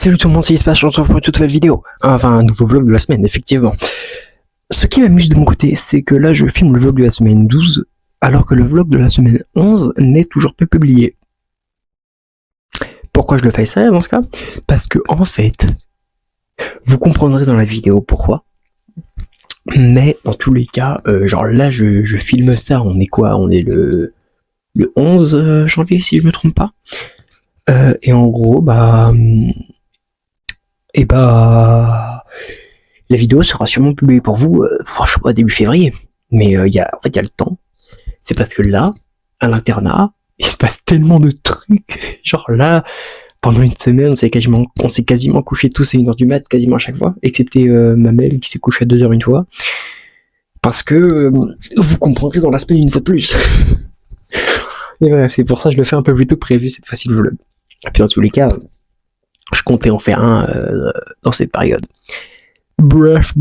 Salut tout le monde, c'est Espace, je retrouve pour une toute nouvelle vidéo. Enfin, un nouveau vlog de la semaine, effectivement. Ce qui m'amuse de mon côté, c'est que là, je filme le vlog de la semaine 12, alors que le vlog de la semaine 11 n'est toujours pas publié. Pourquoi je le fais ça dans ce cas? Parce que, en fait, vous comprendrez dans la vidéo pourquoi. Mais, dans tous les cas, genre là, je filme ça, on est quoi? On est le 11 janvier, si je me trompe pas. Et en gros, la vidéo sera sûrement publiée pour vous, je sais pas, début février. Mais en fait, il y a le temps. C'est parce que là, à l'internat, il se passe tellement de trucs. Genre là, pendant une semaine, on s'est quasiment couché tous à 1h du mat, quasiment à chaque fois, excepté ma mère qui s'est couchée à 2h une fois. Parce que vous comprendrez dans la semaine une fois de plus. Et bref, c'est pour ça que je le fais un peu plus tôt que prévu cette fois-ci le vlog. Et puis dans tous les cas, je comptais en faire un dans cette période. Bref.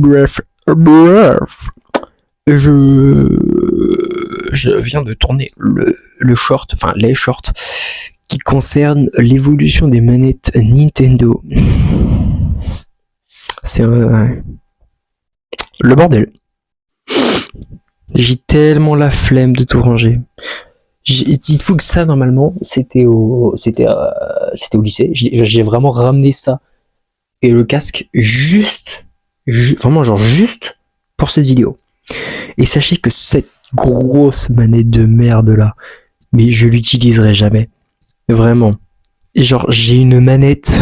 Je viens de tourner le short, enfin les shorts, qui concernent l'évolution des manettes Nintendo. C'est le bordel. J'ai tellement la flemme de tout ranger. Il faut que ça, normalement, c'était au lycée. J'ai vraiment ramené ça et le casque juste pour cette vidéo. Et sachez que cette grosse manette de merde là, mais je l'utiliserai jamais. Vraiment. Genre, j'ai une manette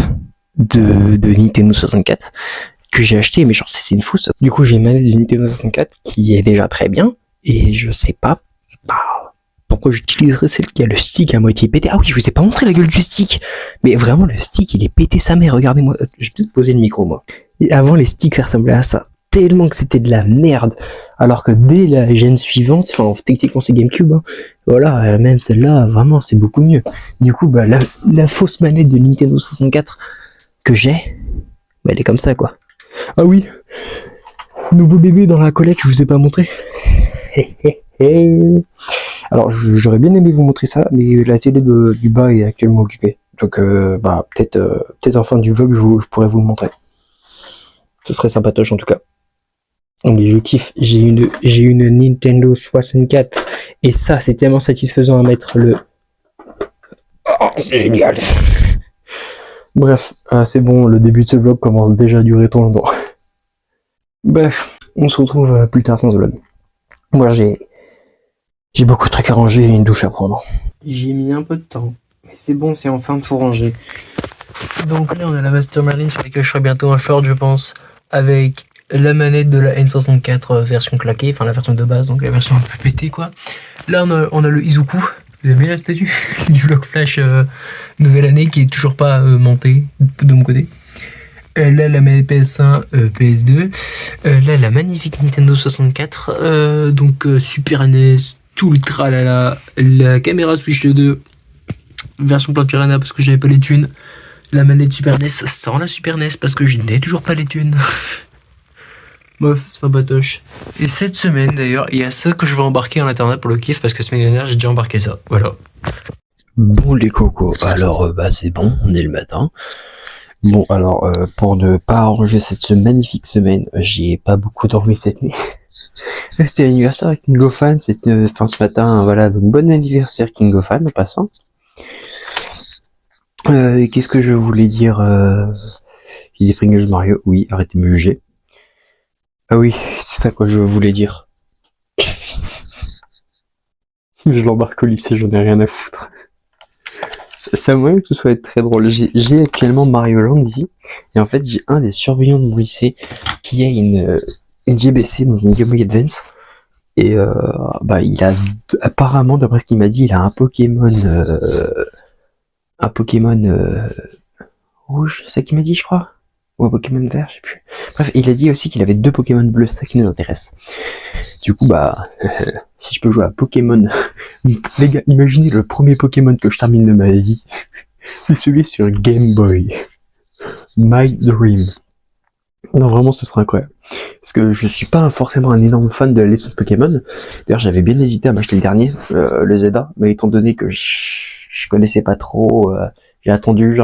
de Nintendo 64 que j'ai acheté, mais genre, c'est une fausse. Du coup, j'ai une manette de Nintendo 64 qui est déjà très bien, et je sais pas, pourquoi j'utiliserais celle qui a le stick à moitié pété. Ah oui, je vous ai pas montré la gueule du stick. Mais vraiment, le stick, il est pété sa mère. Regardez-moi. Je vais peut-être poser le micro, moi. Et avant, les sticks, ça ressemblait à ça. Tellement que c'était de la merde. Alors que dès la gène suivante, enfin, techniquement, c'est GameCube, hein. Voilà, même celle-là, vraiment, c'est beaucoup mieux. Du coup, la fausse manette de Nintendo 64 que j'ai, elle est comme ça, quoi. Ah oui. Nouveau bébé dans la collecte, je vous ai pas montré. Alors, j'aurais bien aimé vous montrer ça, mais la télé du bas est actuellement occupée. Donc, peut-être en fin du vlog, je pourrais vous le montrer. Ce serait sympatoche en tout cas. Mais je kiffe. J'ai une Nintendo 64 et ça, c'est tellement satisfaisant à mettre le. Oh, c'est génial. Bref, c'est bon. Le début de ce vlog commence déjà à durer trop longtemps. Bref, on se retrouve plus tard dans ce vlog. Moi, j'ai beaucoup de trucs à ranger et une douche à prendre. J'ai mis un peu de temps, mais c'est bon, c'est enfin tout rangé. Donc là, on a la Master Marine sur laquelle je ferai bientôt un short, je pense, avec la manette de la N64 version claquée, enfin la version de base, donc la version un peu pétée, quoi. Là, on a le Izuku. Vous avez vu la statue du vlog flash nouvelle année qui est toujours pas montée de mon côté. Là, la manette PS1, PS2. Là, la magnifique Nintendo 64. Donc, Super NES, tout le tralala. La caméra Switch 2, version Plan Piranha parce que j'avais pas les thunes. La manette Super NES sans la Super NES parce que je n'ai toujours pas les thunes. Bref, sympatoche. Et cette semaine, d'ailleurs, il y a ça que je vais embarquer en internet pour le kiff parce que semaine dernière, j'ai déjà embarqué ça. Voilà. Bon, les cocos. Alors, c'est bon, on est le matin. Bon, alors, pour ne pas arranger cette magnifique semaine, j'ai pas beaucoup dormi cette nuit. C'était l'anniversaire avec King of Fan, c'était ce matin, voilà, donc bon anniversaire King of Fan, en passant. Et qu'est-ce que je voulais dire j'ai des Pringles Mario, oui, arrêtez de me juger. Ah oui, c'est ça quoi je voulais dire. Je l'embarque au lycée, j'en ai rien à foutre. C'est à moyen que ce soit très drôle. J'ai actuellement Mario Land ici, et en fait j'ai un des surveillants de mon lycée qui a une GBC, donc une Game Boy Advance, et il a apparemment, d'après ce qu'il m'a dit, il a un Pokémon rouge, c'est ça qu'il m'a dit, je crois, ou un Pokémon vert, je sais plus. Bref, il a dit aussi qu'il avait 2 Pokémon bleus, c'est ça qui nous intéresse. Du coup, si je peux jouer à Pokémon, les gars, imaginez le premier Pokémon que je termine de ma vie, c'est celui sur Game Boy. My Dream. Non, vraiment, ce serait incroyable. Parce que je suis pas forcément un énorme fan de la licence Pokémon. D'ailleurs, j'avais bien hésité à m'acheter le dernier, le Zelda, mais étant donné que je connaissais pas trop, J'ai attendu,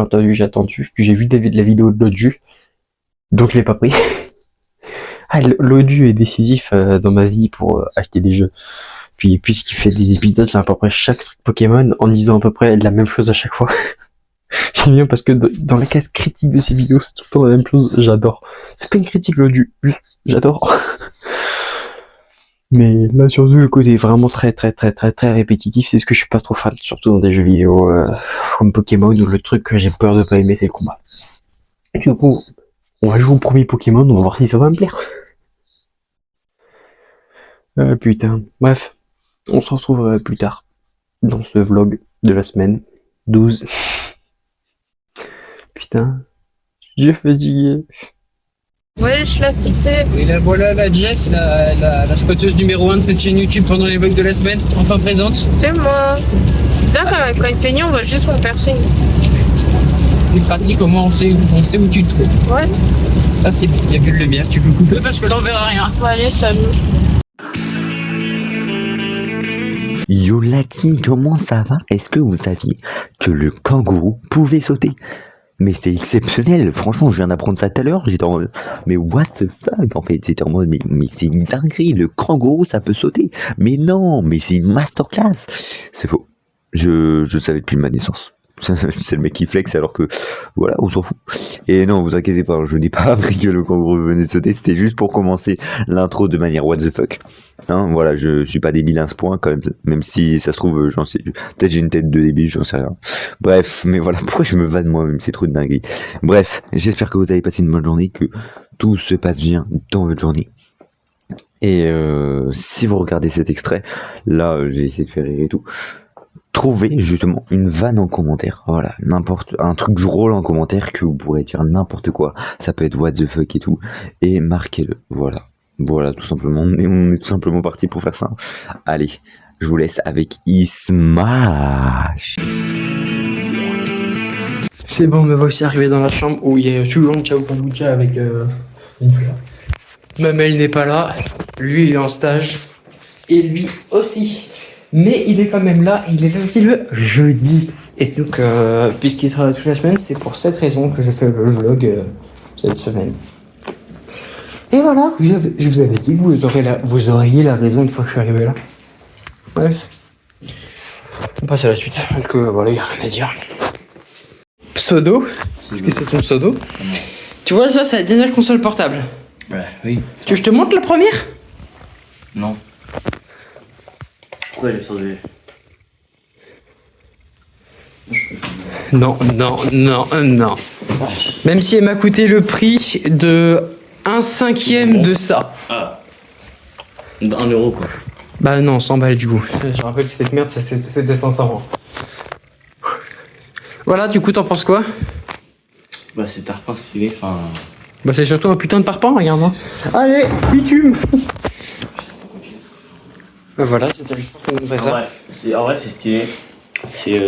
puis j'ai vu la vidéo de l'Odu, donc je l'ai pas pris. Ah, l'Odu est décisif dans ma vie pour acheter des jeux. Puis puisqu'il fait des épisodes à peu près chaque truc Pokémon en disant à peu près la même chose à chaque fois. J'aime bien parce que dans la case critique de ces vidéos, c'est tout le temps la même chose, j'adore. C'est pas une critique l'Odu, juste j'adore. Mais là surtout le côté vraiment très répétitif, c'est ce que je suis pas trop fan, surtout dans des jeux vidéo comme Pokémon où le truc que j'ai peur de pas aimer c'est le combat. Du coup, on va jouer au premier Pokémon, on va voir si ça va me plaire. Putain, bref, on se retrouve plus tard dans ce vlog de la semaine 12. Putain, je suis fatigué. Ouais, je l'ai cité. Et là voilà la Jess, la spoteuse numéro 1 de cette chaîne YouTube pendant les vlogs de la semaine, enfin présente. C'est moi. Là, quand il fait nuit, on va juste faire piercing. C'est pratique, au moins on sait où tu te trouves. Ouais. Ah c'est bien, il n'y a plus de lumière, tu peux couper parce que là on verra rien. Bon, allez, salut. Yo la team, comment ça va? Est-ce que vous saviez que le kangourou pouvait sauter? Mais c'est exceptionnel, franchement je viens d'apprendre ça tout à l'heure, j'étais en mode mais what the fuck, en fait c'était en mode mais c'est une dinguerie, le kangourou ça peut sauter, mais non, mais c'est une masterclass. C'est faux, je savais depuis ma naissance. C'est le mec qui flex alors que voilà, on s'en fout. Et non, vous inquiétez pas, je n'ai pas appris que le kangourou venait de sauter, c'était juste pour commencer l'intro de manière what the fuck. Hein, voilà, je suis pas débile à ce point quand même si ça se trouve, j'en sais, peut-être j'ai une tête de débile, j'en sais rien. Bref, mais voilà, pourquoi je me vanne moi-même, c'est trop de dinguerie. Bref, j'espère que vous avez passé une bonne journée, que tout se passe bien dans votre journée. Et si vous regardez cet extrait, là j'ai essayé de faire rire et tout. Trouvez justement une vanne en commentaire, voilà, un truc drôle en commentaire que vous pourrez dire n'importe quoi, ça peut être what the fuck et tout, et marquez-le, voilà tout simplement, et on est tout simplement parti pour faire ça. Allez, je vous laisse avec Ismash. C'est bon, me voici arrivé dans la chambre où il y a toujours un Ciao Kombucha avec une fleur. Mamel n'est pas là, lui il est en stage, et lui aussi. Mais il est quand même là, il est là aussi le jeudi. Et donc, puisqu'il sera là toute la semaine, c'est pour cette raison que je fais le vlog cette semaine. Et voilà, je vous avais dit que vous auriez la raison une fois que je suis arrivé là. Bref. On passe à la suite, parce que voilà, il n'y a rien à dire. Pseudo, est-ce que c'est ton pseudo? Tu vois, ça, c'est la dernière console portable. Ouais, oui. Tu veux que je te montre la première? Non. Pourquoi elle est changée? Non. Même si elle m'a coûté le prix de 1/5 de ça. Ah. 1 euro quoi. Bah non, 100 balles du coup. Je rappelle que cette merde, c'était 500 €. Voilà, du coup, t'en penses quoi? Bah c'est tarpin stylé, enfin... Bah c'est surtout un putain de parpaing, regarde-moi. Allez, bitume. Bah voilà, c'était juste pour qu'on nous fasse ça. Bref, en vrai c'est stylé. C'est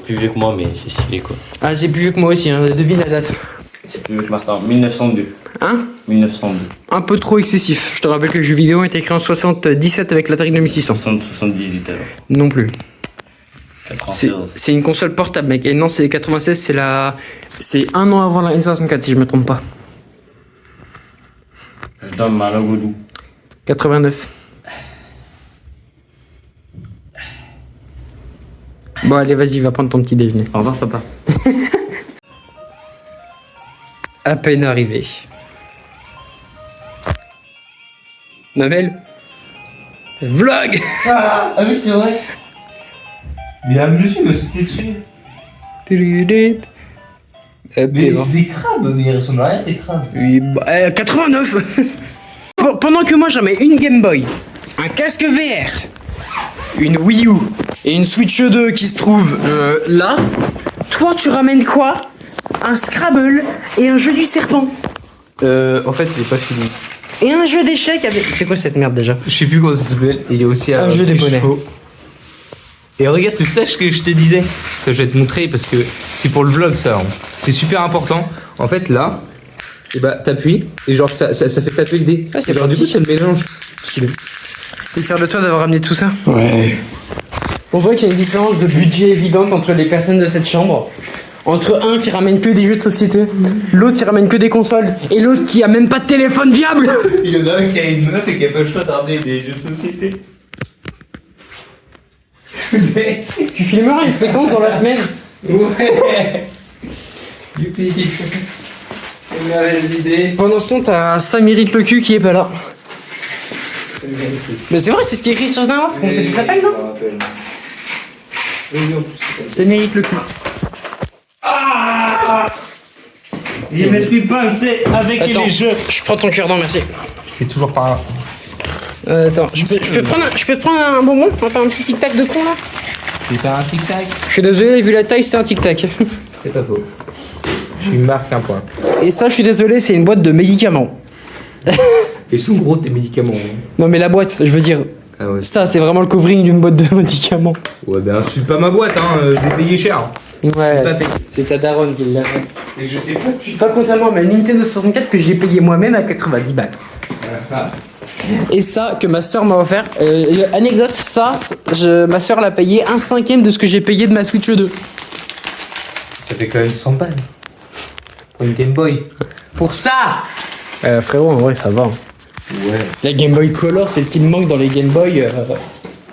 plus vieux que moi mais c'est stylé quoi. Ah, c'est plus vieux que moi aussi, hein. Devine la date. C'est plus vieux que Martin, 1902. Hein? 1902. Un peu trop excessif. Je te rappelle que le jeu vidéo a été créé en 77 avec l'Atari 2600. 78 alors. Non plus. 96. C'est une console portable, mec. Et non, c'est 96, c'est 1 an avant la N64, si je me trompe pas. Je donne ma logo 89. Bon, allez, vas-y, va prendre ton petit déjeuner. Au revoir papa. À peine arrivé. Mamel. Vlog. Ah oui c'est vrai. Mais la musique me sautait dessus. Mais c'est des crabes, mais ils ressemblent à rien tes crabes. Oui, bah, 89. Pendant que moi j'en mets une Game Boy, un casque VR, une Wii U et une Switch 2 qui se trouve là, toi tu ramènes quoi? Un Scrabble et un jeu du serpent. En fait c'est pas fini. Et un jeu d'échecs avec... C'est quoi cette merde déjà? Je sais plus comment ça s'appelle. Il est aussi un jeu des bonnets. Et regarde, tu sais ce que je te disais. Ça, je vais te montrer parce que c'est pour le vlog ça. Hein. C'est super important. En fait là, et bah t'appuies et genre ça fait taper le dé. Ah, c'est genre du coup ça le mélange. T'es fier de toi d'avoir ramené tout ça? Ouais. On voit qu'il y a une différence de budget évidente entre les personnes de cette chambre. Entre un qui ramène que des jeux de société, l'autre qui ramène que des consoles, et l'autre qui a même pas de téléphone viable. Il y en a un qui a une meuf et qui a pas le choix de ramener des jeux de société. Tu filmeras une séquence dans la semaine. Ouais. Youpi. Une mauvaise idée. Pendant ce temps, t'as ça mérite le cul qui est pas là. Mais c'est vrai, c'est ce qui est écrit sur Star Wars, c'est comme ça qu'il s'appelle, non? Ça mérite le cul. Je me suis pincé avec Attends, les jeux. je prends ton cure-dent, merci. C'est toujours par là. Attends, je peux te prendre un bonbon? On va faire un petit tic-tac de con là? Tu faire un tic-tac? Je suis désolé, vu la taille, c'est un tic-tac. C'est pas faux. Je lui marque un point. Et ça, je suis désolé, c'est une boîte de médicaments. Et sous gros tes médicaments. Hein. Non, mais la boîte, je veux dire, Ah ouais. ça, c'est vraiment le covering d'une boîte de médicaments. Ouais, ben insulte pas ma boîte, hein. Je vais payer cher. Ouais, Pas c'est ta daronne qui l'a fait. Et je sais pas. Je suis pas contrairement, mais une Nintendo 64 que j'ai payé moi-même à 90 balles. Et ça, que ma soeur m'a offert. Anecdote, ça, ma soeur l'a payé 1/5 de ce que j'ai payé de ma Switch 2. Ça fait quand même 100 balles. Pour une Game Boy. Pour ça! Frérot, en vrai, ça va. Ouais. La Game Boy Color, c'est le qui me manque dans les Game Boy.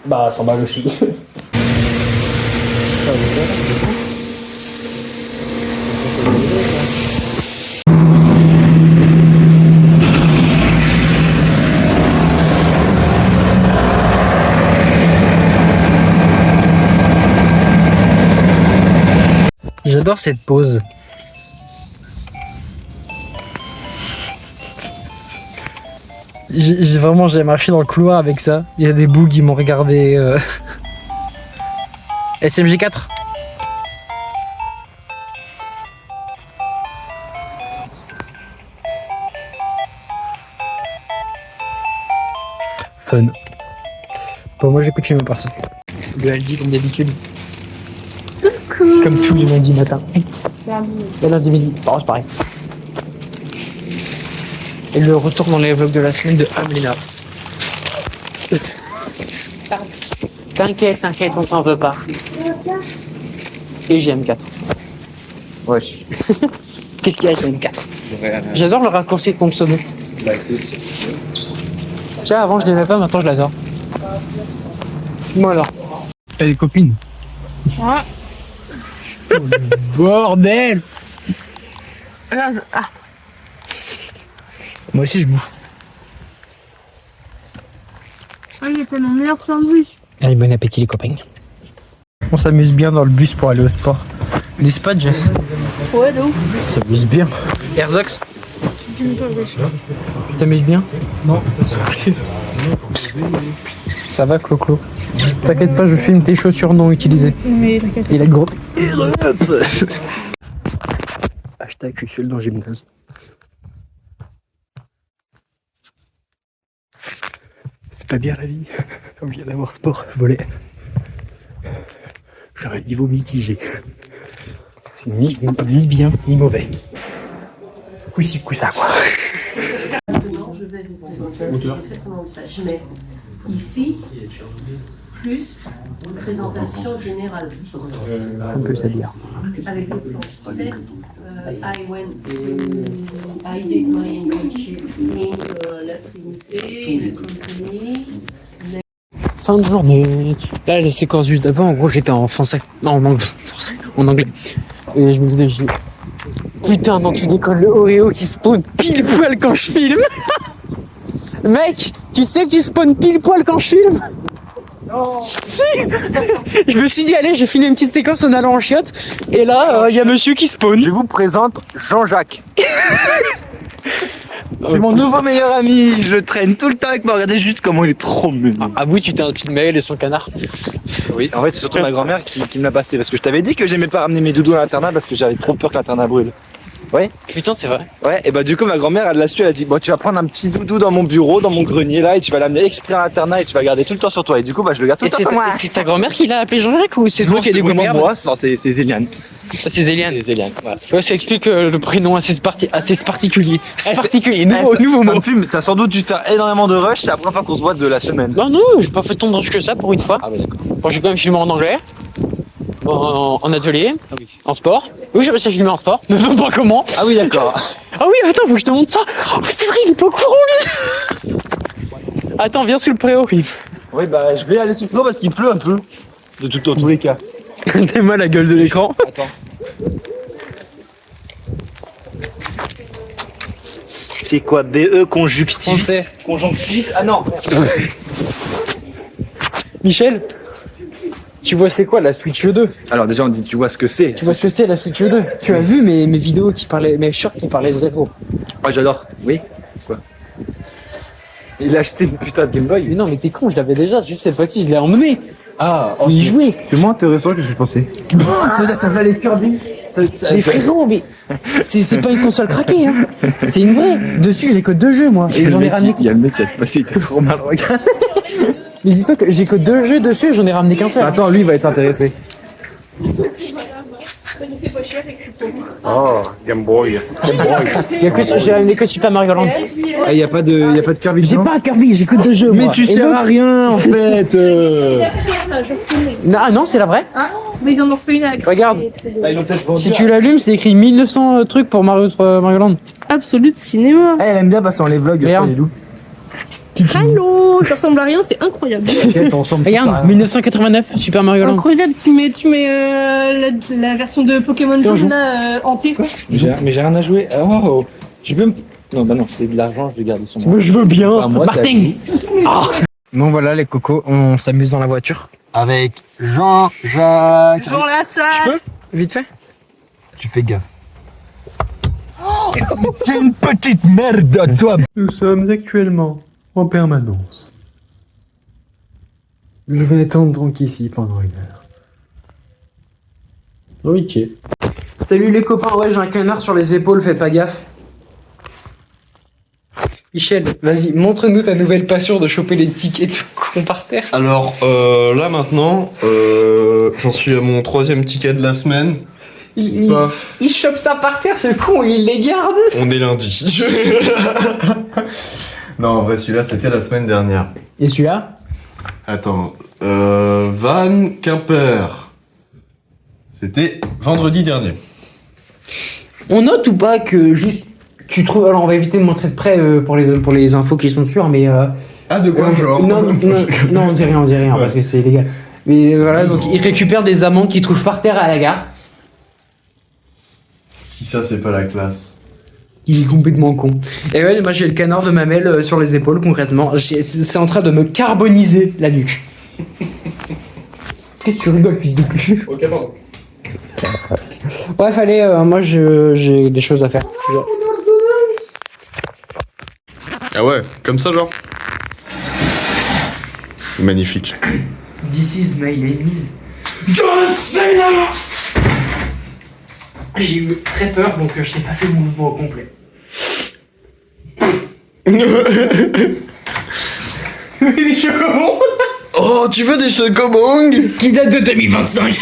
Bah, 100 balles aussi. J'adore cette pause. J'ai marché dans le couloir avec ça. Il y a des bougs qui m'ont regardé. SMG 4. Fun. Bon, moi j'ai continué ma partie. Le LD comme d'habitude. Comme tous les lundis matin. Le lundi midi. Bon, c'est pareil. Et le retour dans les vlogs de la semaine de Amelina. T'inquiète, on t'en veut pas. Et GM4. Wesh. Qu'est-ce qu'il y a avec GM4? J'adore le raccourci de ton pseudo. Bah écoute. Tiens, avant je l'aimais pas, maintenant je l'adore. Voilà. T'as des copines? Ouais. Bordel! Moi aussi je bouffe. Ah, j'ai fait mon meilleur sandwich. Allez, bon appétit les copains. On s'amuse bien dans le bus pour aller au sport. N'est-ce pas, Jess? Ouais, de ouf. Ça s'amuse bien. Herzox? Tu t'amuses bien? Non. Ça va, Clo-Clo? T'inquiète pas, je filme tes chaussures non utilisées. Mais t'inquiète. Et la grotte. Hashtag je suis seul dans le gymnase. C'est pas bien la vie. On vient d'avoir sport, voler. J'ai un niveau mitigé. C'est ni bien, ni mauvais. Coup-ci, coup-ça, quoi. Je vais vous présenter exactement ça. Je mets ici, plus une présentation générale. Un peu ça dire. Avec le plan. Tu sais, I did my internship in la Trinité, le company. Fin de journée. Là, la séquence juste d'avant, en gros, j'étais en français. Non, en anglais. En anglais. Et je me disais, putain, dans une école, le Oreo qui spawn pile poil quand je filme. Mec, tu sais que tu spawn pile poil quand je filme? Non. Si. Je me suis dit, allez, j'ai filmé une petite séquence en allant en chiottes. Et là, il y a monsieur qui spawn. Je vous présente Jean-Jacques. C'est mon nouveau meilleur ami, je le traîne tout le temps avec moi, regardez juste comment il est trop mignon. Ah oui, tu t'es un petit mail et son canard. Oui, en fait c'est surtout ma grand-mère qui me l'a passé, parce que je t'avais dit que j'aimais pas ramener mes doudous à l'internat parce que j'avais trop peur que l'internat brûle. Oui. Putain, c'est vrai. Ouais, et bah du coup ma grand-mère elle l'a su, elle a dit bon tu vas prendre un petit doudou dans mon bureau, dans mon grenier là, et tu vas l'amener exprès à l'internat et tu vas le garder tout le temps sur toi. Et du coup bah je le garde tout Et le temps sur moi. c'est ta grand-mère qui l'a appelé Jean-Jacques ou c'est toi Non, qui as c'est des goûts de vraiment merde? moi, non, c'est Zéliane. Ça, c'est Zéliane. C'est Zéliane, voilà. Ouais, ça explique le prénom assez particulier. C'est particulier, Nouveau nouveau mot. me fume, t'as sans doute dû faire énormément de rush, c'est la première fois qu'on se voit de la semaine. Non, j'ai pas fait tant de rush que ça pour une fois. Ah bah d'accord. Bon, j'ai quand même filmé en anglais. en atelier, en sport. Oui, j'ai réussi à filmer en sport, mais même pas comment. Ah oui, d'accord. Ah oui, attends, faut que je te montre ça. Oh, c'est vrai, il est pas au courant, lui. Attends, viens sous le préau. Oui, bah je vais aller sous l'eau parce qu'il pleut un peu. Dans tous les cas. T'es mal la gueule de l'écran. Attends. C'est quoi BE conjonctif? Conjonctif? Ah non. Michel, tu vois c'est quoi la Switch 2? Alors déjà on dit tu vois ce que c'est. Tu vois ce que c'est la Switch 2? Tu as vu mes vidéos qui parlaient, mes shorts qui parlaient de rétro? Oh j'adore. Oui. Quoi? Il a acheté une putain de Game Boy. Mais non, mais t'es con, je l'avais déjà, juste cette fois-ci je l'ai emmené. Ah, Faut y jouer. C'est moins intéressant que ce que je pensais. Ça veut dire que t'as pas les Kirby. Mais frérot, mais c'est pas une console craquée, hein. C'est une vraie. Dessus j'ai que 2 jeux moi. Et j'en ai ramené. Il y a le mec qui a passé, il était trop mal regardé. Mais dis-toi que j'ai que 2 jeux dessus, j'en ai ramené qu'un seul. Attends, lui il va être intéressé. C'est pas cher et que je suis pauvre. Oh, Game Boy. J'ai ramené que Super Mario Land. Ah, il y a pas de Kirby. J'ai pas Kirby, j'ai que 2 jeux. Mais moi. tu Et sers à l'autre- rien en fait. Ah non, c'est la vraie. Mais ils en ont refait une avec. Regarde. Ah, ils l'ont peut-être vendu. Si tu l'allumes, c'est écrit 1900 trucs pour Mario Land. Absolute cinéma. Ah, elle aime bien passer en les vlogs, je crois, Regarde. les loups. Allô, ça ressemble à rien, c'est incroyable. Regarde, 1989, Super Mario Land. Incroyable, tu mets la version de Pokémon jaune là, hantée. Mais j'ai rien à jouer. Oh, tu peux me. Non, bah non, c'est de l'argent, je vais garder son. Moi je veux bien. Ah, moi, c'est Martin. Bon voilà les cocos, on s'amuse dans la voiture. Avec Jean-Jacques. Jean Lassalle. Vite fait. Tu fais gaffe. C'est une petite merde, toi. Nous sommes actuellement en permanence. Je vais attendre donc ici pendant 1 heure. Ok. Salut les copains, ouais j'ai un canard sur les épaules, faites pas gaffe. Michel, vas-y, montre-nous ta nouvelle passion de choper les tickets tout con par terre. Alors là maintenant, j'en suis à mon 3e ticket de la semaine. Paf. Il chope ça par terre, ce con, il les garde. On est lundi. Non, en vrai, celui-là, c'était la semaine dernière. Et celui-là? Attends, Van Quimper. C'était vendredi dernier. On note ou pas que juste tu trouves. Alors on va éviter de montrer de près pour les infos qui sont sûres, mais. Ah, de quoi, genre? Non, on dit rien, Ouais. parce que c'est illégal. Mais voilà, donc il récupère des amendes qu'il trouve par terre à la gare. Si ça, c'est pas la classe. Il est complètement con. Et ouais, moi j'ai le canard de mamelle sur les épaules concrètement. C'est en train de me carboniser la nuque. Qu'est-ce que tu rigoles, fils de pute? Ok, pardon. Bref, allez, moi j'ai des choses à faire. Ah ouais, comme ça, genre? Magnifique. This is my name is John Cena. J'ai eu très peur, donc je t'ai pas fait le mouvement au complet. Les chocobons Oh, tu veux des chocobongs? qui datent de 2025.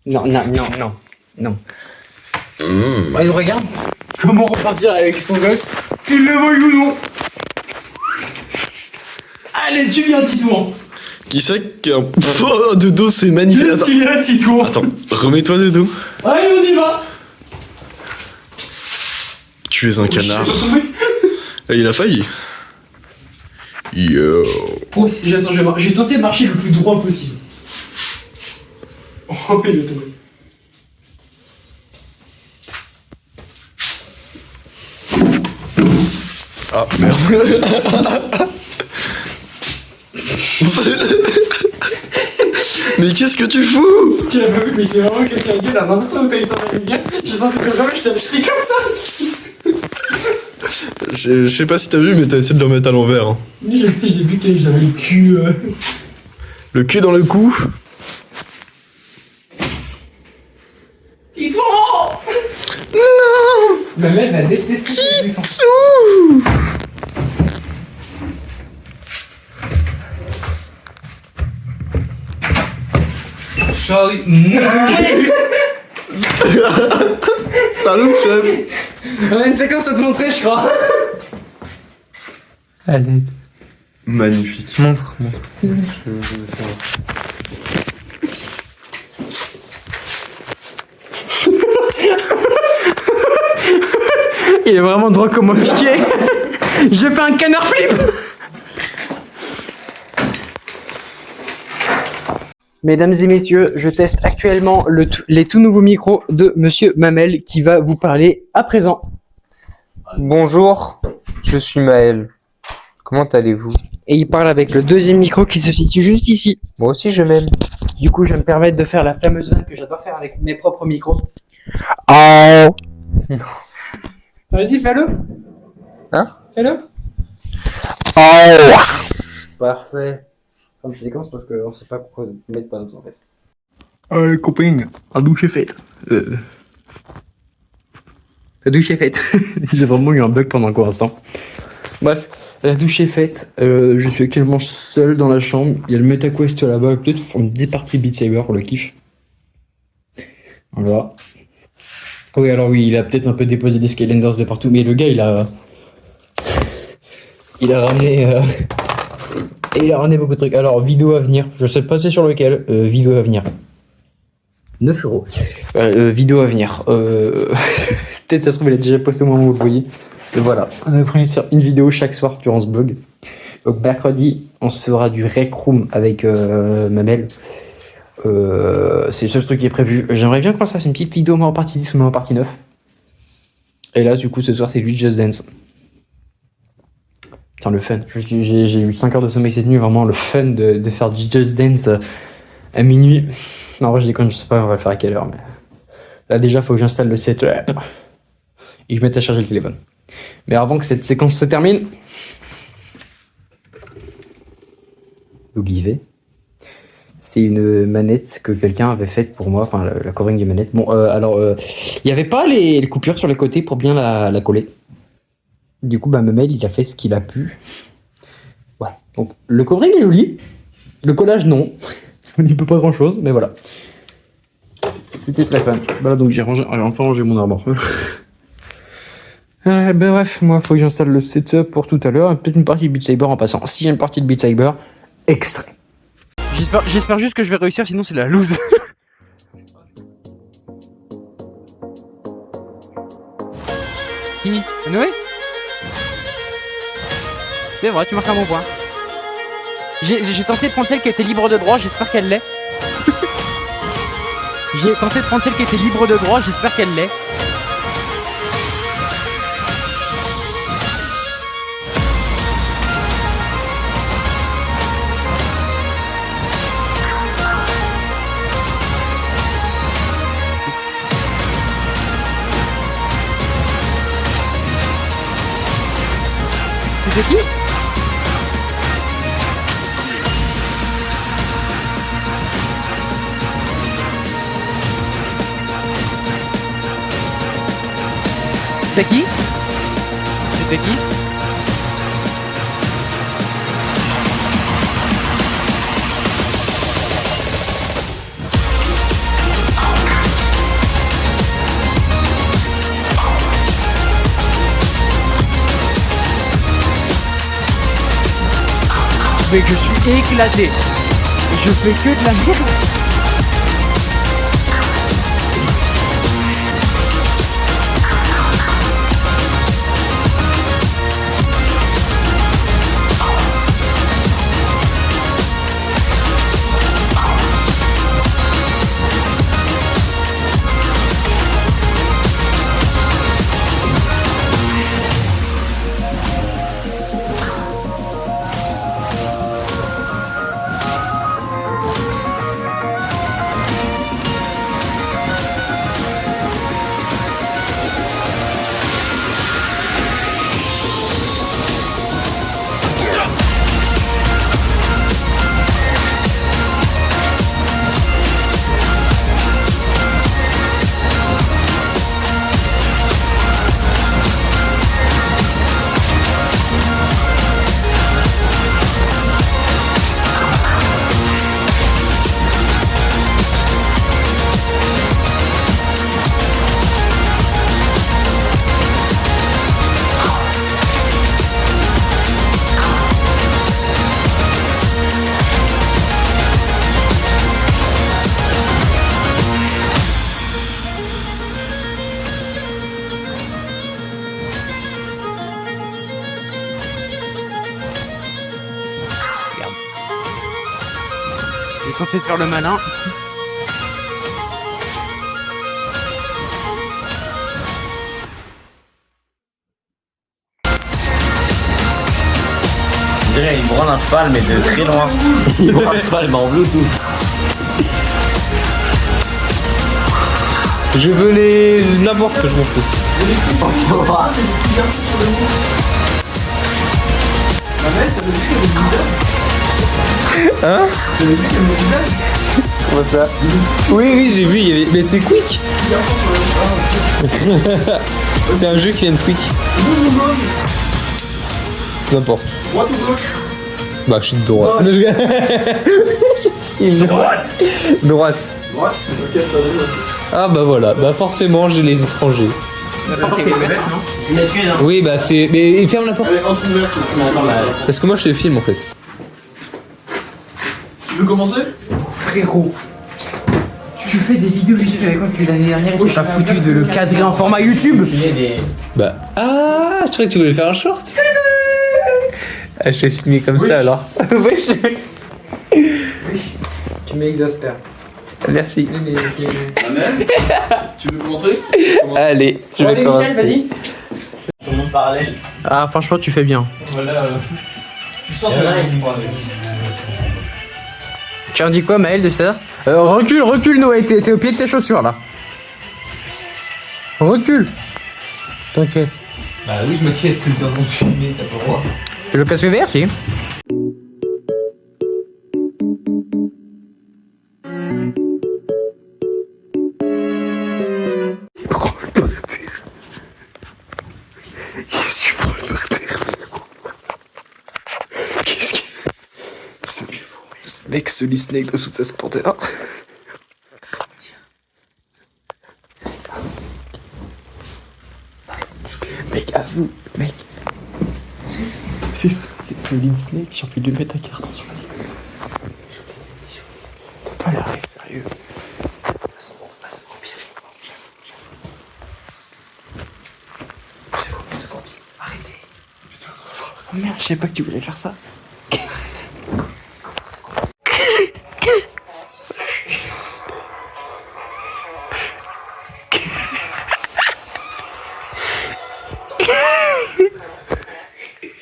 Non. Allez, regarde. Comment repartir avec son gosse, qu'il le veuille ou non. Allez, tu viens, Titouan. Qui c'est qui a un... Oh, de dos, c'est magnifique. Qu'est-ce qu'il y a, Titouan? Attends, remets-toi de dos. Allez, on y va. Tu es un canard. Et il a failli. Yo. Oh, attends, je vais tenter de marcher le plus droit possible. Oh, il est tombé. Ah, merde. Mais qu'est-ce que tu fous? Tu l'as pas vu, mais c'est vraiment cassé la gueule à l'instant où t'as eu ton lumière. J'ai tenté de jamais, je t'ai acheté comme ça. Je sais pas si t'as vu, mais t'as essayé de le remettre à l'envers. Hein. J'ai vu que j'avais le cul. Le cul dans le cou. Il faut. Non. Ma mère va détester les enfants. Charlie. Salut, chef. On a une séquence à te montrer, je crois. À l'aide. Magnifique. Montre. Je veux savoir. Il est vraiment droit comme un piqué. J'ai fait un canard flip. Mesdames et messieurs, je teste actuellement les tout nouveaux micros de Monsieur Mamel qui va vous parler à présent. Bonjour, je suis Maël. Comment allez-vous? Et il parle avec le deuxième micro qui se situe juste ici. Moi aussi je m'aime. Du coup, je vais me permettre de faire la fameuse vanne que j'adore faire avec mes propres micros. Oh. Vas-y, fais-le. Hein? Fais-le. Oh. Parfait. Fin de séquence parce qu'on sait pas pourquoi mettre pas d'autres en fait. Les copains, la douche est faite. La douche est faite. J'ai vraiment eu un bug pendant un instant. Bref, la douche est faite. Je suis actuellement seul dans la chambre. Il y a le MetaQuest là-bas. Peut-être faire des parties Beat Saber pour le kiff. Voilà. Oui, alors oui, il a peut-être un peu déposé des Skylanders de partout, mais le gars, il a ramené. Et il a ramené beaucoup de trucs. Alors, vidéo à venir. Je sais pas c'est sur lequel. Vidéo à venir. 9 euros. Vidéo à venir. Peut-être ça se trouve, il a déjà posté au moment où vous le voyez. Et voilà. On a prévu de faire une vidéo chaque soir durant ce blog. Donc, mercredi, on se fera du Rec Room avec Mamel. C'est le seul truc qui est prévu. J'aimerais bien qu'on fasse une petite vidéo en partie 10 ou en partie 9. Et là, du coup, ce soir, c'est juste Just Dance. Putain, le fun. J'ai eu 5 heures de sommeil cette nuit, vraiment le fun de faire du Just Dance à minuit. Non, en vrai, je déconne, je sais pas, on va le faire à quelle heure, mais là, déjà, faut que j'installe le setup et que je mette à charger le téléphone. Mais avant que cette séquence se termine, Ogive, c'est une manette que quelqu'un avait faite pour moi, enfin, la covering des manettes. Bon, alors, il n'y avait pas les coupures sur les côtés pour bien la coller. Du coup, Mamel, il a fait ce qu'il a pu. Voilà. Donc, le covering est joli. Le collage, non. On n'y peut pas grand chose, mais voilà. C'était très fun. Voilà, donc j'ai enfin rangé mon armoire. Ben bref, moi, il faut que j'installe le setup pour tout à l'heure. Peut-être une partie de Beat Saber en passant. S'il y a une partie de Beat Saber, extrait. J'espère juste que je vais réussir, sinon c'est la loose. Qui? Noé? C'est vrai, tu marques un bon point. J'ai tenté de prendre celle qui était libre de droit, j'espère qu'elle l'est. J'ai tenté de prendre celle qui était libre de droit, j'espère qu'elle l'est. C'est qui? C'était qui? C'était qui? Mais je suis éclaté. Je fais que de la merde. tenté de faire le malin. Je dirais, il branle un cheval, mais de très loin. Il branle un cheval, mais en Bluetooth. Je veux les... n'importe, je m'en fous. Hein? Comment ça? Oui, j'ai vu, il y avait... mais c'est Quick. C'est un jeu qui vient de Quick. N'importe. Droite ou gauche? Bah, je suis de droite. Droite. Droite. Droite, c'est ok, ça va. Ah bah voilà, bah forcément j'ai les étrangers. Tu m'excuses, hein? Oui bah c'est... Mais ferme la porte. Allez, entrouverte. Parce que moi je te filme en fait. Tu veux commencer? Frérot, tu fais des vidéos YouTube avec moi depuis l'année dernière et t'es pas foutu de le cadrer en format YouTube? Bah... Ah, je croyais que tu voulais faire un short. Ah, je vais filmer comme ça alors. Tu m'exaspères. Merci. Amel, tu veux commencer? Allez, je vais commencer. vas-y. Sur mon parallèle. Ah, franchement, tu fais bien. Voilà. Tu sors de là avec moi. Tu en dis quoi, Maël, de ça? Recule, Noé, t'es au pied de tes chaussures là. Recule. T'inquiète. Bah oui, je m'inquiète, c'est le temps de filmer, t'as pas le droit. Le casque vert, si. Mec, ce Snake de toute sa splendeur. Mec, avoue, mec. C'est Solid Snake, j'ai envie de lui mettre un carton sur la ligne. T'as pas l'air sérieux. Arrêtez. Putain, oh merde, je savais pas que tu voulais faire ça.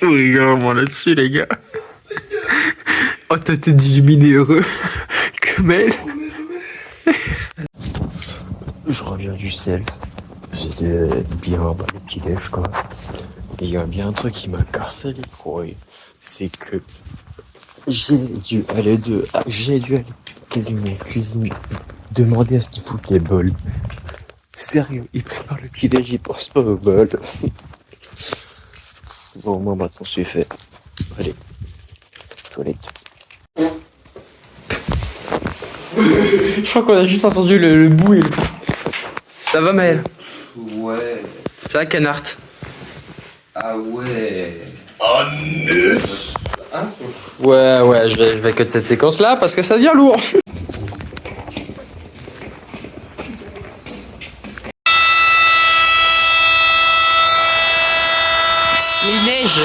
Regarde-moi là-dessus, les gars. Oh, ta tête d'illuminé heureux. Comme elle. Je reviens du self. J'étais bien bas le petit déj, quoi. Et il y a bien un truc qui m'a cassé les couilles. C'est que j'ai dû aller quasiment en cuisine, demander à ce qu'il foute les bols. Sérieux, il prépare le petit déj, il pense pas aux bols. Bon, moi maintenant c'est fait. Allez, toilette. Je crois qu'on a juste entendu le bout et le... Ça va, Maël? Ouais. Ça va, Canard? Ah ouais. Ouais, je vais cut cette séquence-là parce que ça devient lourd. Il neige.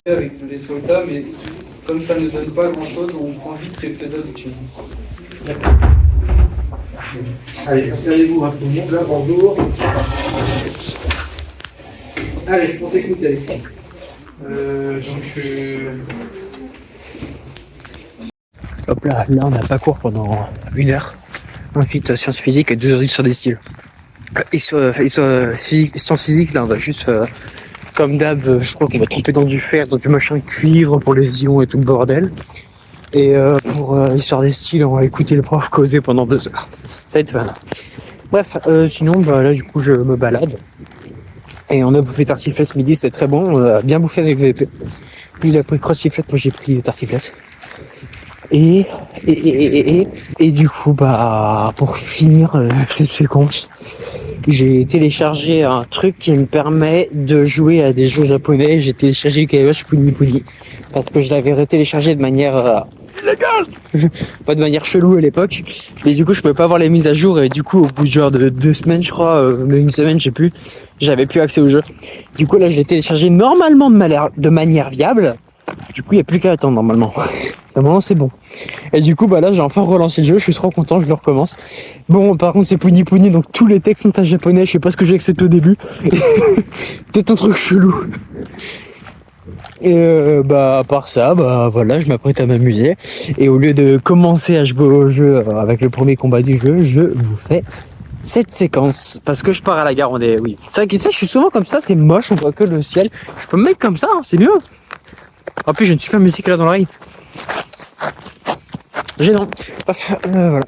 Avec les soldats, mais comme ça ne donne pas grand chose, on prend vite quelques astuces. Allez, installez-vous rapidement, là, bonjour. Allez, on t'écoute, Alexis. Hop là, on a pas cours pendant 1 heure. Ensuite, sciences physiques et 2 heures d'histoire des styles. Sciences physiques, là, on va juste, comme d'hab, je crois qu'on va tremper dans du fer, dans du machin cuivre pour les ions et tout le bordel. Et pour l'histoire des styles, on va écouter le prof causer pendant 2 heures. Ça va être fun. Bref, sinon, bah, là, du coup, je me balade. Et on a bouffé tartiflette ce midi, c'est très bon. On a bien bouffé avec VP. Lui, il a pris crossiflette, moi j'ai pris tartiflette. Et du coup, bah, pour finir cette séquence, j'ai téléchargé un truc qui me permet de jouer à des jeux japonais. J'ai téléchargé Kayosh Puni Puni parce que je l'avais retéléchargé de manière gueule. Pas de manière chelou à l'époque. Mais du coup, je pouvais pas avoir les mises à jour. Et du coup, au bout de genre de 2 semaines, je crois, mais une semaine, je sais plus, j'avais plus accès au jeu. Du coup, là, je l'ai téléchargé normalement de manière viable. Du coup, il n'y a plus qu'à attendre normalement. Normalement, c'est bon. Et du coup, bah là, j'ai enfin relancé le jeu. Je suis trop content, je le recommence. Bon, par contre, c'est Pouni Pouni, donc tous les textes sont en japonais. Je sais pas ce que j'ai accepté au début. Peut-être un truc chelou. Et bah, à part ça, bah voilà, je m'apprête à m'amuser. Et au lieu de commencer à jouer au jeu avec le premier combat du jeu, je vous fais cette séquence. Parce que je pars à la gare, oui. C'est vrai que ça, je suis souvent comme ça, c'est moche, on voit que le ciel. Je peux me mettre comme ça, hein, c'est mieux. En plus, j'ai une super musique là dans l'oreille. Gênant. Voilà.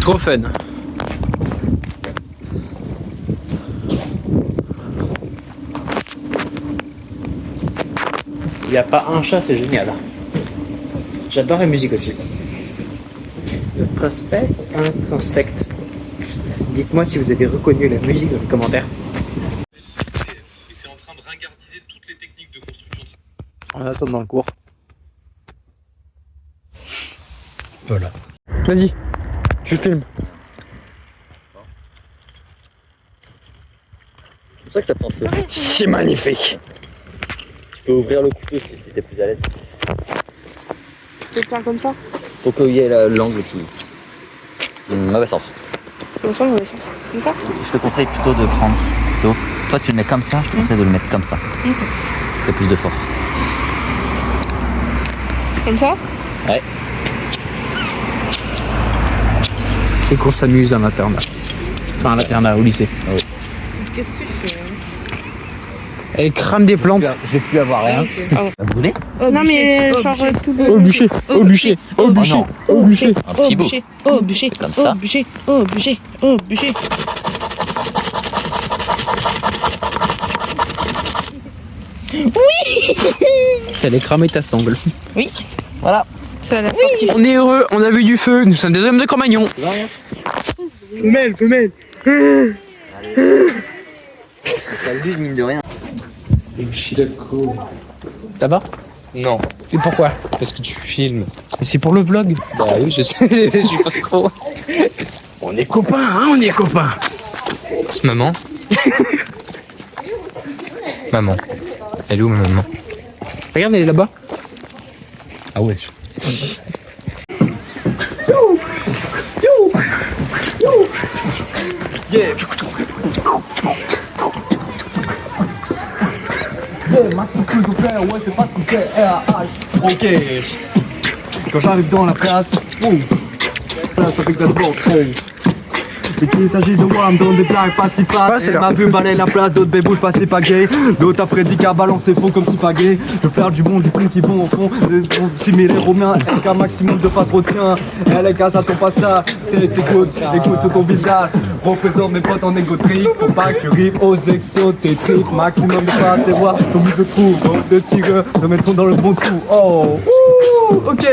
Trop fun. Il n'y a pas un chat, c'est génial. J'adore la musique aussi. Le prospect intrinsecte. Dites-moi si vous avez reconnu la musique dans les commentaires. Et c'est en train de ringardiser toutes les techniques de construction. On attend dans le cours. Voilà. Vas-y, je filme. C'est pour ça que ça prend feu. C'est magnifique. Tu peux ouvrir le couteau si t'es plus à l'aise. Tu faire comme ça? Faut qu'il y ait l'angle qui. Mauvais sens. Comme ça, mauvais sens. Comme ça? Je te conseille plutôt de prendre. Toi, tu le mets comme ça, je te conseille de le mettre comme ça. C'est plus de force. Comme ça? Ouais. C'est qu'on s'amuse à l'internat. Enfin, à l'internat, au lycée. Ah oui. Qu'est-ce que tu fais? Elle crame des plantes. Je vais plus avoir rien. Vous voulez? Non, mais genre tout le. Au bûcher, au bûcher, au bûcher, au bûcher. Un petit bout. Au bûcher, Comme ça. au bûcher, au bûcher, au bûcher. Ça allait cramer ta sangle. Oui. Voilà. Ça a l'air sportif. On est heureux, on a vu du feu, nous sommes des hommes de Cro-Magnon. Femelle, femelle. Ça l'use mine de rien. Ça va? Non, Et pourquoi? parce que tu filmes. Mais c'est pour le vlog. Bah oui, je sais, je suis pas trop. On est copains, hein, on est copains. Maman. Maman. Elle est où ma maman? Regarde, elle est là-bas. Ah ouais. Ok. Quand j'arrive dans la place, place avec la sport. Et qu'il s'agit de moi, me donne des blagues pas si fat. Elle m'a vu balayer la place, d'autres bébouches pas si pas gay. D'autres à Freddy qui a balancé fond comme si pas gay. Je veux faire du bon, du prix qui vont au fond. Similaire aux miens, avec un maximum de pas trop tien. Elle est gaz, attends pas ça. Écoute sur ton visage. Représente mes potes en égotrique. Faut pas que tu ripes aux exotétriques. Maximum de pas tes voix, ton mise de trou. Le tigre, te mettront dans le bon trou. Oh, ok.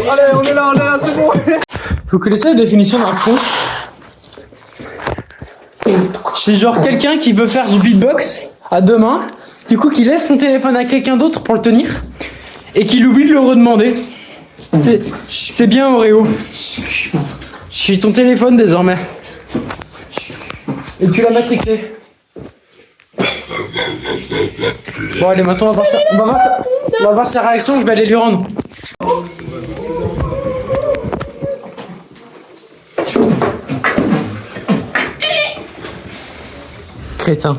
Allez, on est là, c'est bon. Vous connaissez la définition d'un con? C'est genre quelqu'un qui veut faire du beatbox à deux mains, du coup qui laisse son téléphone à quelqu'un d'autre pour le tenir, et qui l'oublie de le redemander. C'est bien Oreo. Je suis ton téléphone désormais. Et tu l'as matrixé. Bon allez, maintenant on va voir sa réaction, je vais aller lui rendre. Crétin.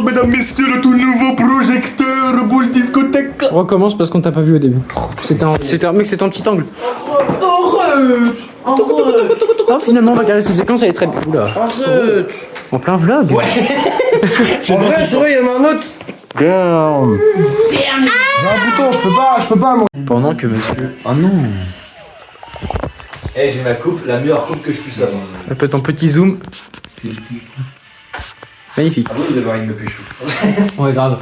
Mesdames, messieurs, le tout nouveau projecteur boule discothèque. On recommence parce qu'on t'a pas vu au début. C'était un petit angle. Oh, finalement, on va regarder cette séquence, elle est très bien. Oula. En plein vlog. Ouais. C'est vrai, il y en a un autre. Damn. J'ai un bouton, je peux pas moi. Pendant que monsieur. Oh non. Eh, j'ai ma coupe, la meilleure coupe que je puisse avoir. Un peu ton petit zoom. Magnifique. Ah, vous avez envie de me pécho. Ouais, grave.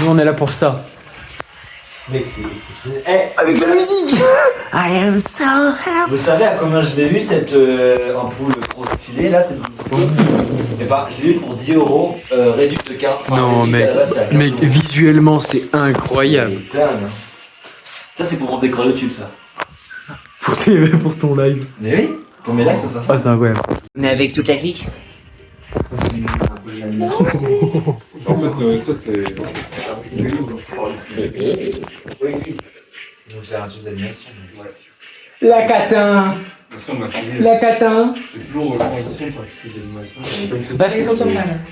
Nous, on est là pour ça. Mec, c'est exceptionnel. Eh, avec la musique. I am so happy. Vous savez à combien je l'ai vu cette ampoule trop stylée là, cette mission. Eh ben, je l'ai eu pour 10 euros, réduit de carte. Enfin, Non, réduit, mec, à la base, c'est à 15 mec, euros. visuellement, c'est incroyable. Putain. Ça, c'est pour mon décor YouTube, ça. Pour ton live. Mais oui, pour mes lives, ça. Ah, c'est incroyable. On est avec toute la clique. En fait, ça c'est. Donc, c'est un truc d'animation. La catin. La catin. J'ai toujours en transition pour que je fais des animations. Bah, fais comme ça.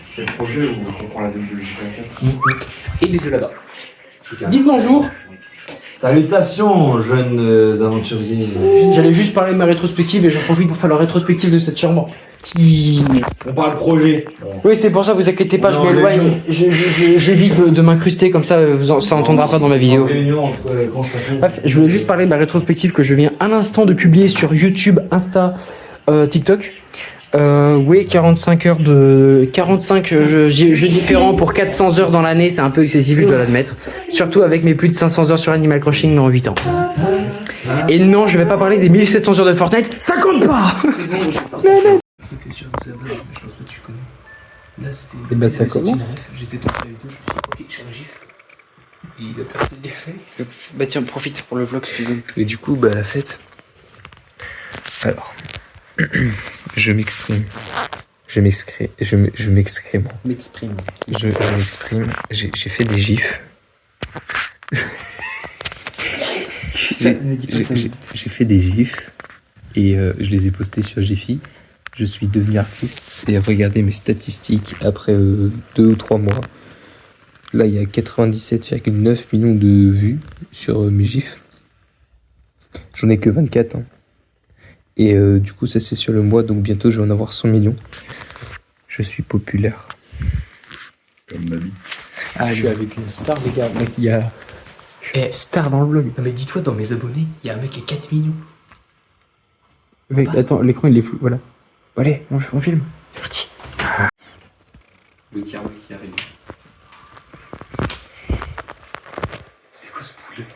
C'est le projet où on prend la débiologie Et les deux là-bas. Dites bonjour. Salutations, jeunes aventuriers. J'allais juste parler de ma rétrospective et j'en profite pour faire la rétrospective de cette chambre. On parle projet. Oui, c'est pour ça, vous inquiétez pas, je Non, m'éloigne. J'évite de m'incruster comme ça, ça entendra pas dans ma vidéo. Bref, je voulais juste parler de ma rétrospective que je viens à l'instant de publier sur YouTube, Insta, TikTok. Oui, 45 heures de... 45 jeux différents pour 400 heures dans l'année, c'est un peu excessif, je dois l'admettre. Surtout avec mes plus de 500 heures sur Animal Crossing en 8 ans. Et non, je vais pas parler des 1700 heures de Fortnite, ça compte pas. C'est bon, je pense que sur Zabla, je pense pas que tu connais. Là, c'était. Et bah, ça commence. J'étais tombé la vidéo, je me suis dit, ok, je fais un gif. Et la personne y a fait. Bah tiens, profite pour le vlog si tu veux. Et du coup, bah, la fête. Alors. Je m'exprime. Je m'exprime. Je m'exprime. Je m'exprime. J'ai fait des gifs. J'ai fait des gifs et je les ai postés sur Giphy. Je suis devenu artiste et regardez mes statistiques après 2 ou 3 mois. Là, il y a 97,9 millions de vues sur mes gifs. J'en ai que 24. Hein. Et du coup, ça c'est sur le mois, donc bientôt je vais en avoir 100 millions. Je suis populaire. Comme ma vie. Ah, je suis avec une star, les gars. Mec, il y a. Star dans le vlog. Non, mais dis-toi, dans mes abonnés, il y a un mec qui a 4 millions. Mec, attends, l'écran il est flou, voilà. Allez, on filme. C'est parti. Le karma qui arrive. C'était quoi ce poulet?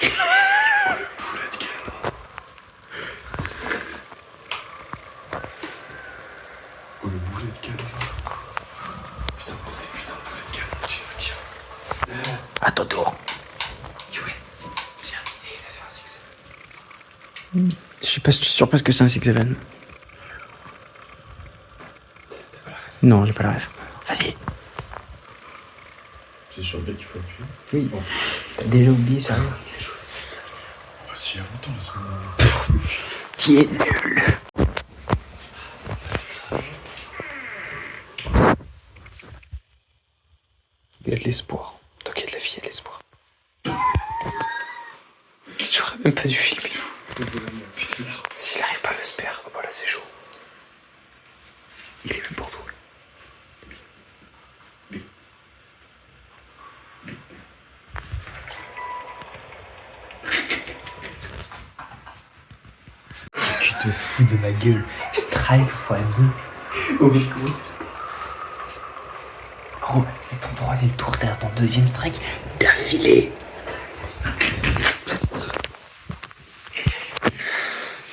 Oh, le poulet de canard. Oh, le boulet de canard. Putain, c'est putain de poulet de canard, tu nous tiens. À ton tour. Ouais. Viens, il a fait un succès. Je suis pas sûr parce que c'est un 6-7. Non, j'ai pas la reste. Vas-y. C'est sur le qu'il faut appuyer. Oui. Bon. T'as déjà oublié ça. Oh, si, il y a longtemps la semaine dernière. T'y es nul. Il y a de l'espoir. Tant qu'il y a de la vie, il y a de l'espoir. J'aurais même pas dû filmer. S'il arrive pas à le spare, oh bah là c'est chaud. Il est même pour tout. Tu te fous de ma gueule. Strike x2. Oh mais gros, c'est ton troisième tour, t'es à ton deuxième strike d'affilée. Espèce de...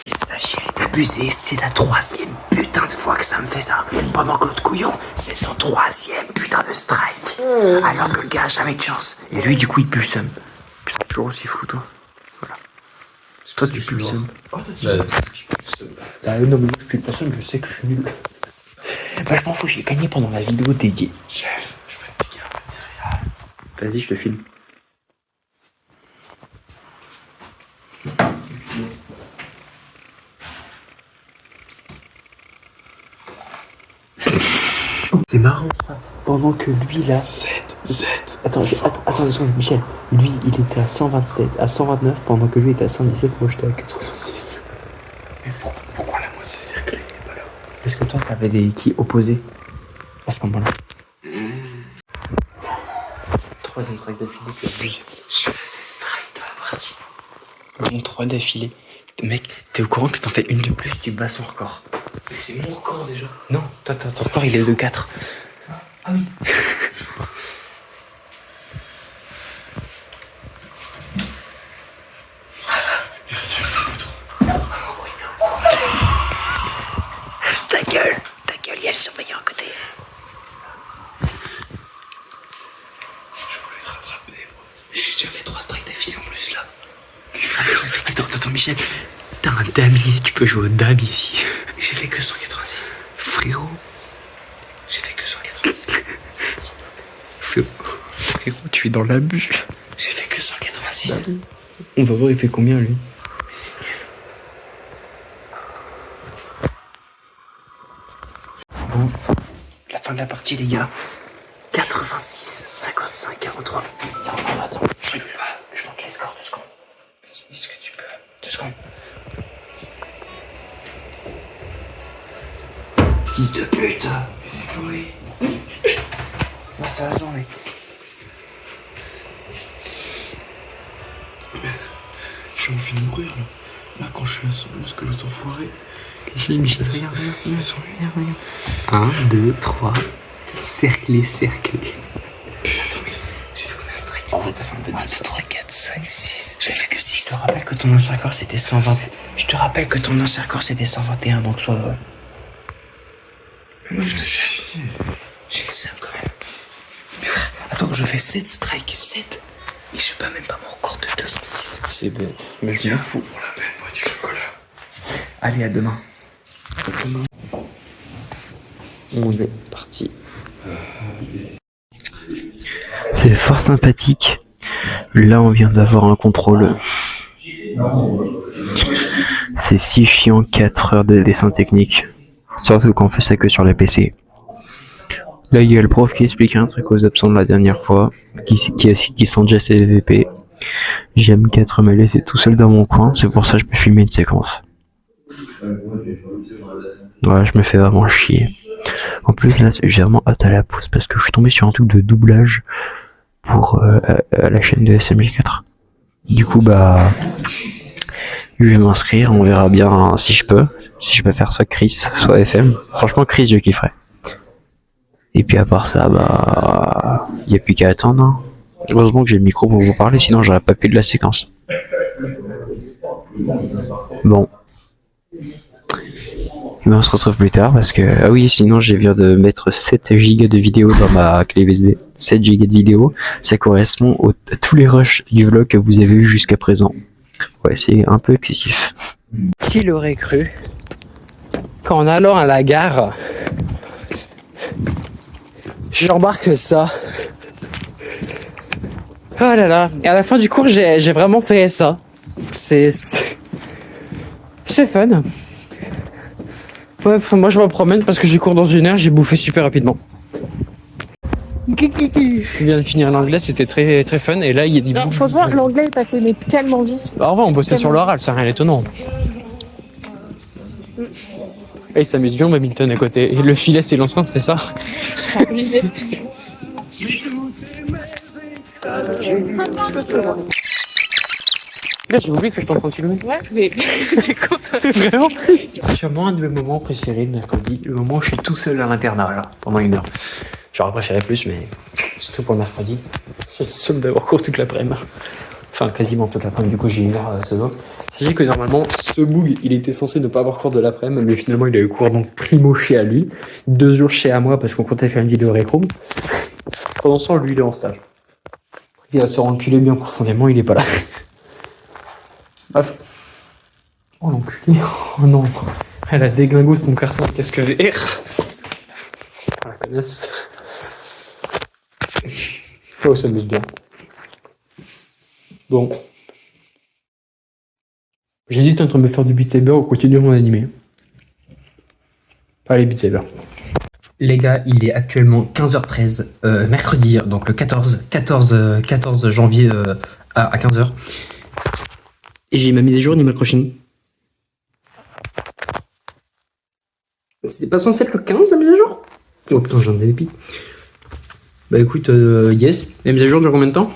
Et sachez, abusé, c'est la troisième putain de fois que ça me fait ça. Pendant que l'autre couillon, c'est son troisième putain de strike. Alors que le gars a jamais de chance. Et lui, du coup, il pue le seum. Putain, toujours aussi flou, toi. Voilà. Toi, tu pues le seum. Ah non, mais moi, je pue le seum, je sais que je suis nul. Bah, je m'en fous, j'ai gagné pendant la vidéo dédiée. Chef, je peux piquer un peu de céréales. Vas-y, je te filme. C'est marrant ça. Pendant que lui là. 7. Attends, attends une seconde, Michel. Lui, il était à 127, à 129, pendant que lui était à 117, moi j'étais à 86. Mais pourquoi la moitié cerclée n'est pas là? Parce que toi, t'avais des qui opposés à ce moment-là. Troisième strike d'affilée, tu as abusé. Je fais 7 strikes dans la partie. Bon, 3 d'affilée. Mec, t'es au courant que t'en fais une de plus, tu bats son record. Mais c'est mon record déjà. Non, toi, ton record il est de 4. Ah oui. Ta gueule, il y a le surveillant à côté. T'as un damier, tu peux jouer au dame ici. J'ai fait que 186. Frérot. J'ai fait que 186. Frérot, tu es dans l'abus. J'ai fait que 186. On va voir, il fait combien lui? Mais c'est nul. Bon, la fin de la partie, les gars. 86, 55, 43. Non, attends, je peux pas. Je manque les scores, 2 secondes. Est-ce que tu peux? 2 secondes. Fils de pute! Mais c'est pourri. Non, sérieusement, mec. J'ai envie de mourir là. Là, quand je suis à son que l'autre enfoiré, j'ai mis. Regarde. 1, 2, 3. Cerclé. J'ai fait combien de strikes? 1, 2, 3, 4, 5, 6. J'avais fait que 6. Je te rappelle que ton ancien corps c'était 120. Je te rappelle que ton ancien corps c'était 121, donc soit. Moi je sais. J'ai le seum quand même. Mais frère, attends, je fais 7 strikes, 7. Et je bats même pas mon record de 206. C'est bête. Mais je m'en fous. Pour la peine, moi, du chocolat. Allez, à demain. On est parti. C'est fort sympathique. Là, on vient d'avoir un contrôle. C'est si chiant, 4 heures de dessin technique. Surtout quand on fait ça que sur la PC. Là, il y a le prof qui explique un truc aux absents de la dernière fois, qui sont déjà CVP. J'aime 4 me laisser tout seul dans mon coin, c'est pour ça que je peux filmer une séquence. Ouais, je me fais vraiment chier. En plus, là, j'ai vraiment hâte à la pause parce que je suis tombé sur un truc de doublage pour à la chaîne de SMG4. Du coup, bah, je vais m'inscrire, on verra bien si je peux faire soit Chris, soit FM. Franchement, Chris, je kifferais. Et puis à part ça, bah, il n'y a plus qu'à attendre. Hein. Heureusement que j'ai le micro pour vous parler, sinon j'aurais pas pu de la séquence. Bon. Et ben on se retrouve plus tard parce que... Ah oui, sinon je viens de mettre 7 Go de vidéo dans ma clé USB. 7 Go de vidéo, ça correspond à tous les rushs du vlog que vous avez eu jusqu'à présent. Ouais, c'est un peu excessif. Qui l'aurait cru qu'en allant à la gare, j'embarque ça. Oh là là. Et à la fin du cours, j'ai vraiment fait ça. C'est fun. Ouais, moi je me promène parce que j'ai cours dans 1 heure, j'ai bouffé super rapidement. Je viens de finir l'anglais, c'était très très fun. Et là, il y a des bouffes. Franchement, l'anglais est passé mais tellement vite. Bah, en vrai, on bossait sur l'oral, c'est rien d'étonnant. Et il s'amuse bien, Hamilton à côté. Et le filet, c'est l'enceinte, c'est ça? Là, j'ai oublié que je t'entends kilomètres. Ouais, mais t'es content. Vraiment? C'est vraiment un de mes moments préférés de mercredi. Le moment où je suis tout seul à l'internat, là, pendant 1 heure. J'aurais préféré plus, mais surtout pour le mercredi. J'ai le seum d'avoir cours toute l'après-midi. Enfin, quasiment toute l'après-midi, du coup, j'ai 1 heure solo. Sachez que normalement, ce boug, il était censé ne pas avoir cours de l'après-midi, mais finalement, il a eu cours donc primo chez à lui, 2 jours chez à moi parce qu'on comptait faire une vidéo récrom. Pendant ce temps, lui, il est en stage. Il va se renculer bien profondément, il est pas là. Bref. Oh l'enculé, oh non. Elle a déglingué mon garçon, qu'est-ce que VR. La connaisse. Oh, ça m'amuse bien. Bon. J'hésite entre me faire du Beat Saber ou continuer mon animé. Allez, Beat Saber. Les gars, il est actuellement 15h13, mercredi, donc le 14 janvier à 15h. Et j'ai ma mise à jour Animal Crossing. C'était pas censé être le 15 la mise à jour? Oh putain, j'en ai des pis. Bah écoute, yes. La mise à jour dure combien de temps?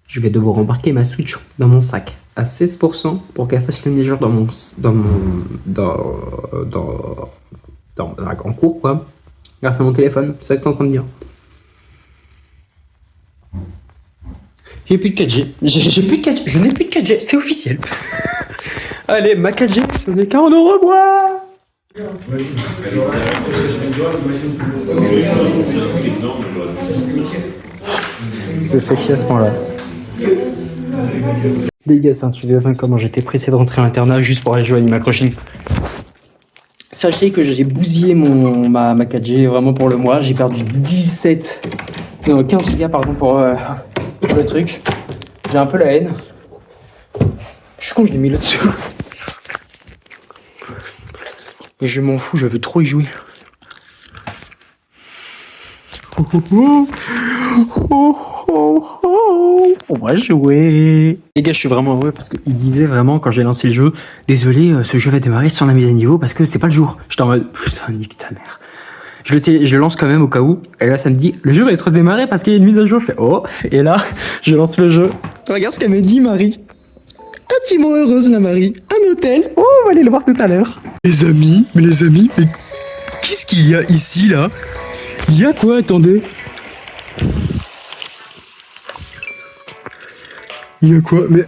Je vais devoir embarquer ma Switch dans mon sac à 16% pour qu'elle fasse la mise à jour en cours, quoi. Grâce à mon téléphone, c'est ça que t'es en train de dire. J'ai plus de 4G. J'ai plus de 4G. Je n'ai plus de 4G, c'est officiel. Allez, ma 4G, ce n'est qu'un au revoir. Je me fais chier à ce point-là. Les gars, c'est un truc de dingue comment j'étais pressé de rentrer à l'internat juste pour aller jouer à Animal Crossing. Sachez que j'ai bousillé ma 4G vraiment pour le mois. J'ai perdu 15 gigas pardon, pour le truc. J'ai un peu la haine. Je suis con, je l'ai mis là-dessus. Mais je m'en fous, je veux trop y jouer. On va jouer. Les gars, je suis vraiment heureux parce qu'il disait vraiment quand j'ai lancé le jeu, désolé, ce jeu va démarrer sans la mise à niveau parce que c'est pas le jour. J'étais en mode putain, nique ta mère. Je le lance quand même au cas où. Et là, ça me dit le jeu va être démarré parce qu'il y a une mise à jour. Je fais oh. Et là, je lance le jeu. Regarde ce qu'elle me dit, Marie. Intimement heureuse, la Marie. Un hôtel. Oh, on va aller le voir tout à l'heure. Les amis, mais qu'est-ce qu'il y a ici, là? Il y a quoi, attendez? Il y a quoi? Mais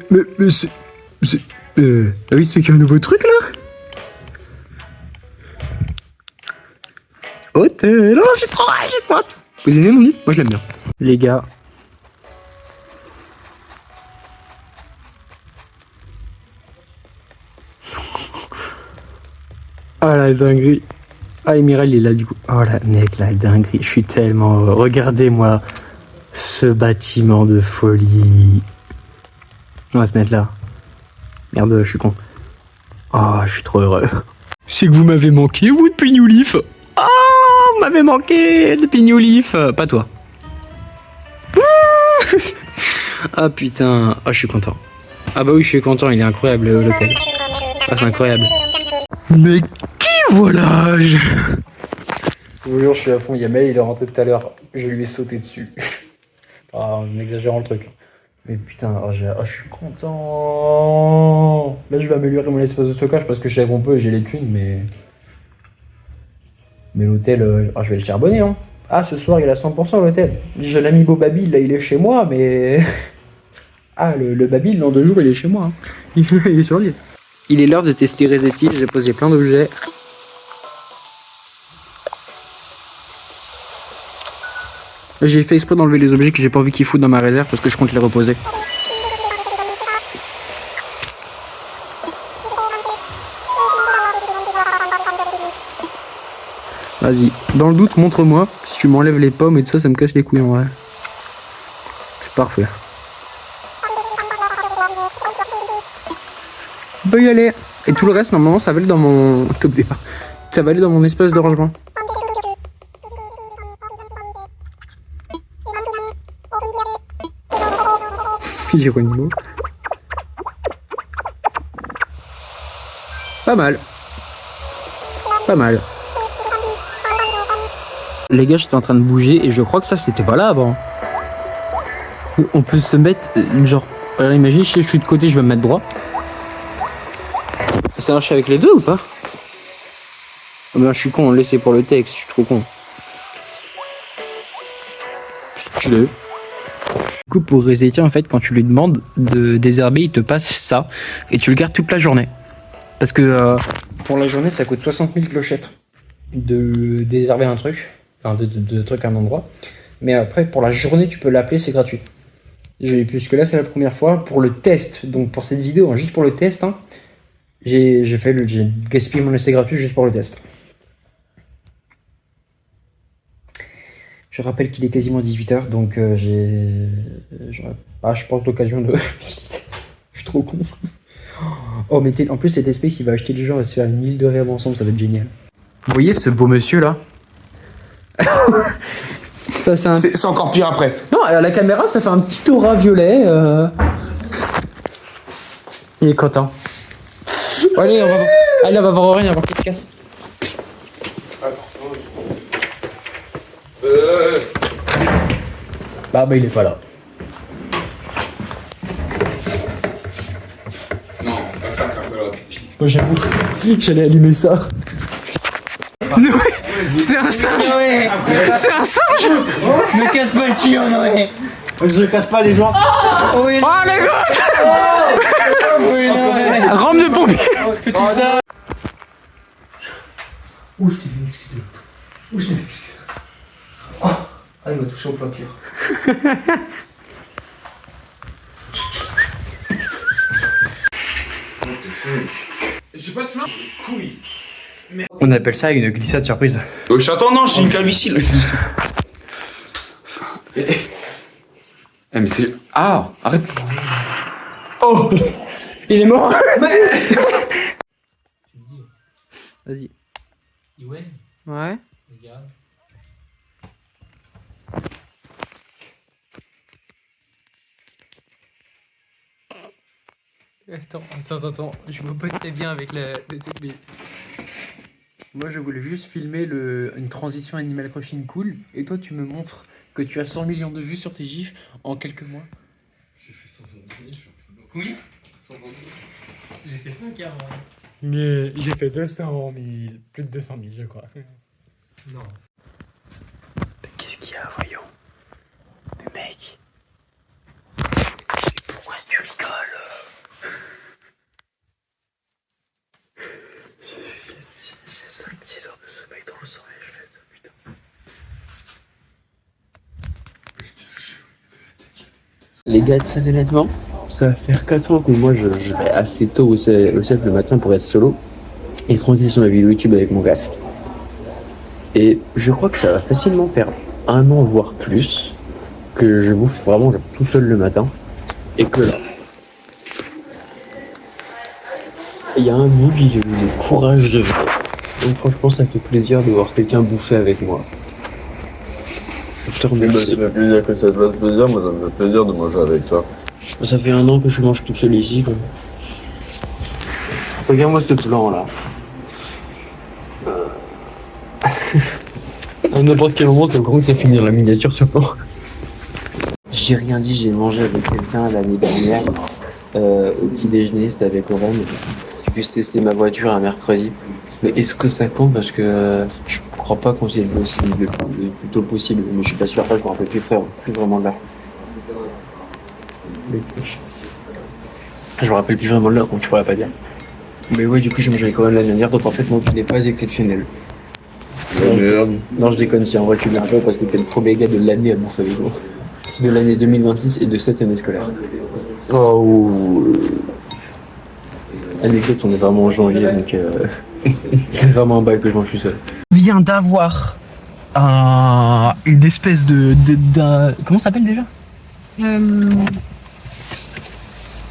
c'est... Ah oui, c'est qu'il y a un nouveau truc, là? Hôtel. Oh, j'ai trop hâte. Vous aimez mon lit? Moi, je l'aime bien. Les gars. Ah la dinguerie. Ah, Emirel il est là du coup. Oh la mec, la dinguerie. Je suis tellement heureux. Regardez-moi ce bâtiment de folie. On va se mettre là. Merde, je suis con. Oh, je suis trop heureux. C'est que vous m'avez manqué, vous, depuis New Leaf? Oh, vous m'avez manqué depuis New Leaf. Pas toi. Ah putain. Ah, je suis content. Ah bah oui, je suis content. Il est incroyable l'hôtel. Ah, c'est incroyable. Mais qui voilà? Je vous jure, je suis à fond. Yamel, il est rentré tout à l'heure. Je lui ai sauté dessus. Ah, en exagérant le truc. Mais putain, je suis content. Là, je vais améliorer mon espace de stockage parce que je sais qu'on peut et j'ai les thunes, mais l'hôtel, je vais le charbonner. Hein. Ah, ce soir, il est à 100% l'hôtel. J'ai l'ami Beau Babil, là, il est chez moi, mais... Ah, le Babil, dans 2 jours, il est chez moi. Hein. Il est sur l'île. Il est l'heure de tester Resetil, j'ai posé plein d'objets. J'ai fait exprès d'enlever les objets que j'ai pas envie qu'ils foutent dans ma réserve parce que je compte les reposer. Vas-y, dans le doute, montre-moi. Si tu m'enlèves les pommes et tout ça, ça me casse les couilles en vrai. C'est parfait. On peut y aller. Et tout le reste, normalement, ça va aller dans mon... Top départ. Ça va aller dans mon espace de rangement. Géronimo. Pas mal. Pas mal. Les gars, j'étais en train de bouger et je crois que ça, c'était pas là avant. On peut se mettre... Genre... Alors imagine, si je suis de côté, je vais me mettre droit. Ça marche avec les deux ou pas? Oh ben, je suis con, laissez pour le texte, je suis trop con. Stylé. Du coup, pour Resetia, en fait, quand tu lui demandes de désherber, il te passe ça et tu le gardes toute la journée. Parce que pour la journée, ça coûte 60 000 clochettes de désherber un truc, enfin de trucs à un endroit. Mais après, pour la journée, tu peux l'appeler, c'est gratuit. Puisque là, c'est la première fois pour le test. Donc pour cette vidéo, hein, juste pour le test, hein, j'ai gaspillé mon essai gratuit juste pour le test. Je rappelle qu'il est quasiment 18h, donc j'aurais pas, je pense, l'occasion de... Je suis trop con. Oh, mais en plus, cet espèce, il va acheter du genre et se faire une île de rêve ensemble, ça va être génial. Vous voyez ce beau monsieur là? Ça, c'est encore pire après. Non, à la caméra, ça fait un petit aura violet. Il est content. Bon, allez, on va voir. Allez, on va voir Aurélien, on va voir qu'il se casse. Bah, il est pas là. Non, pas ça, un peu là. Moi, j'avoue, j'allais allumer ça. Noé, c'est un singe. C'est un singe. Ne casse pas le tuyau, Noé. Je casse pas les joints. Oh, les gars. Rampe de pompier. Petit singe. Ouh, je t'ai fait excuser. Ouh, je t'ai fait excuser. Oh. Ah, il m'a touché au plein cœur. J'ai pas de flingue. Couille. On appelle ça une glissade surprise. Oh, je t'attends, non, je suis une calvicile. Eh, mais c'est. Ah, arrête. Oh, il est mort. Vas-y. Ouais. Regarde. Attends, je vois pas très bien avec la tête, mais... Moi je voulais juste filmer une transition Animal Crossing cool, et toi tu me montres que tu as 100 millions de vues sur tes gifs en quelques mois. J'ai fait 120 000, je suis Combien 120 000. J'ai fait 140. Mais j'ai fait 200 000, plus de 200 000 je crois. Non. Qu'est-ce qu'il y a, voyons? Mais mec, pourquoi tu rigoles? J'ai 5-6 heures de sommeil dans le sommeil, je fais ça, putain. Les gars, très honnêtement, ça va faire 4 ans que moi je vais assez tôt au CEP le matin pour être solo et tranquille sur ma vidéo YouTube avec mon casque. Et je crois que ça va facilement faire 1 an voire plus que je bouffe vraiment genre tout seul le matin et que là il y a un bout de courage de vrai. Donc franchement ça fait plaisir de voir quelqu'un bouffer avec moi. Je te remercie. Ça fait plaisir que ça te fasse plaisir, moi ça me fait plaisir de manger avec toi. Ça fait 1 an que je mange tout seul ici quoi. Regarde-moi ce plan là. À n'importe quel moment, t'es au courant que c'est finir la miniature ce plan. J'ai rien dit, j'ai mangé avec quelqu'un l'année dernière au petit déjeuner, c'était avec Oren. J'ai pu tester ma voiture un mercredi. Mais est-ce que ça compte? Parce que je crois pas qu'on s'y est levé aussi le plus tôt possible. Mais je suis pas sûr, je me rappelle plus vraiment de là. Je me rappelle plus vraiment de là, donc je pourrais pas dire. Mais ouais, du coup, j'ai mangé avec Oren l'année dernière, donc en fait, mon n'est pas exceptionnel. Non, je déconne, si en vrai tu l'as un peu parce que t'es le premier gars de l'année à bouffer avec moi. De l'année 2026 et de cette année scolaire. Oh. Anecdote, on est vraiment en janvier, donc c'est vraiment un bail que je mange tout seul. Vient d'avoir une espèce comment ça s'appelle déjà?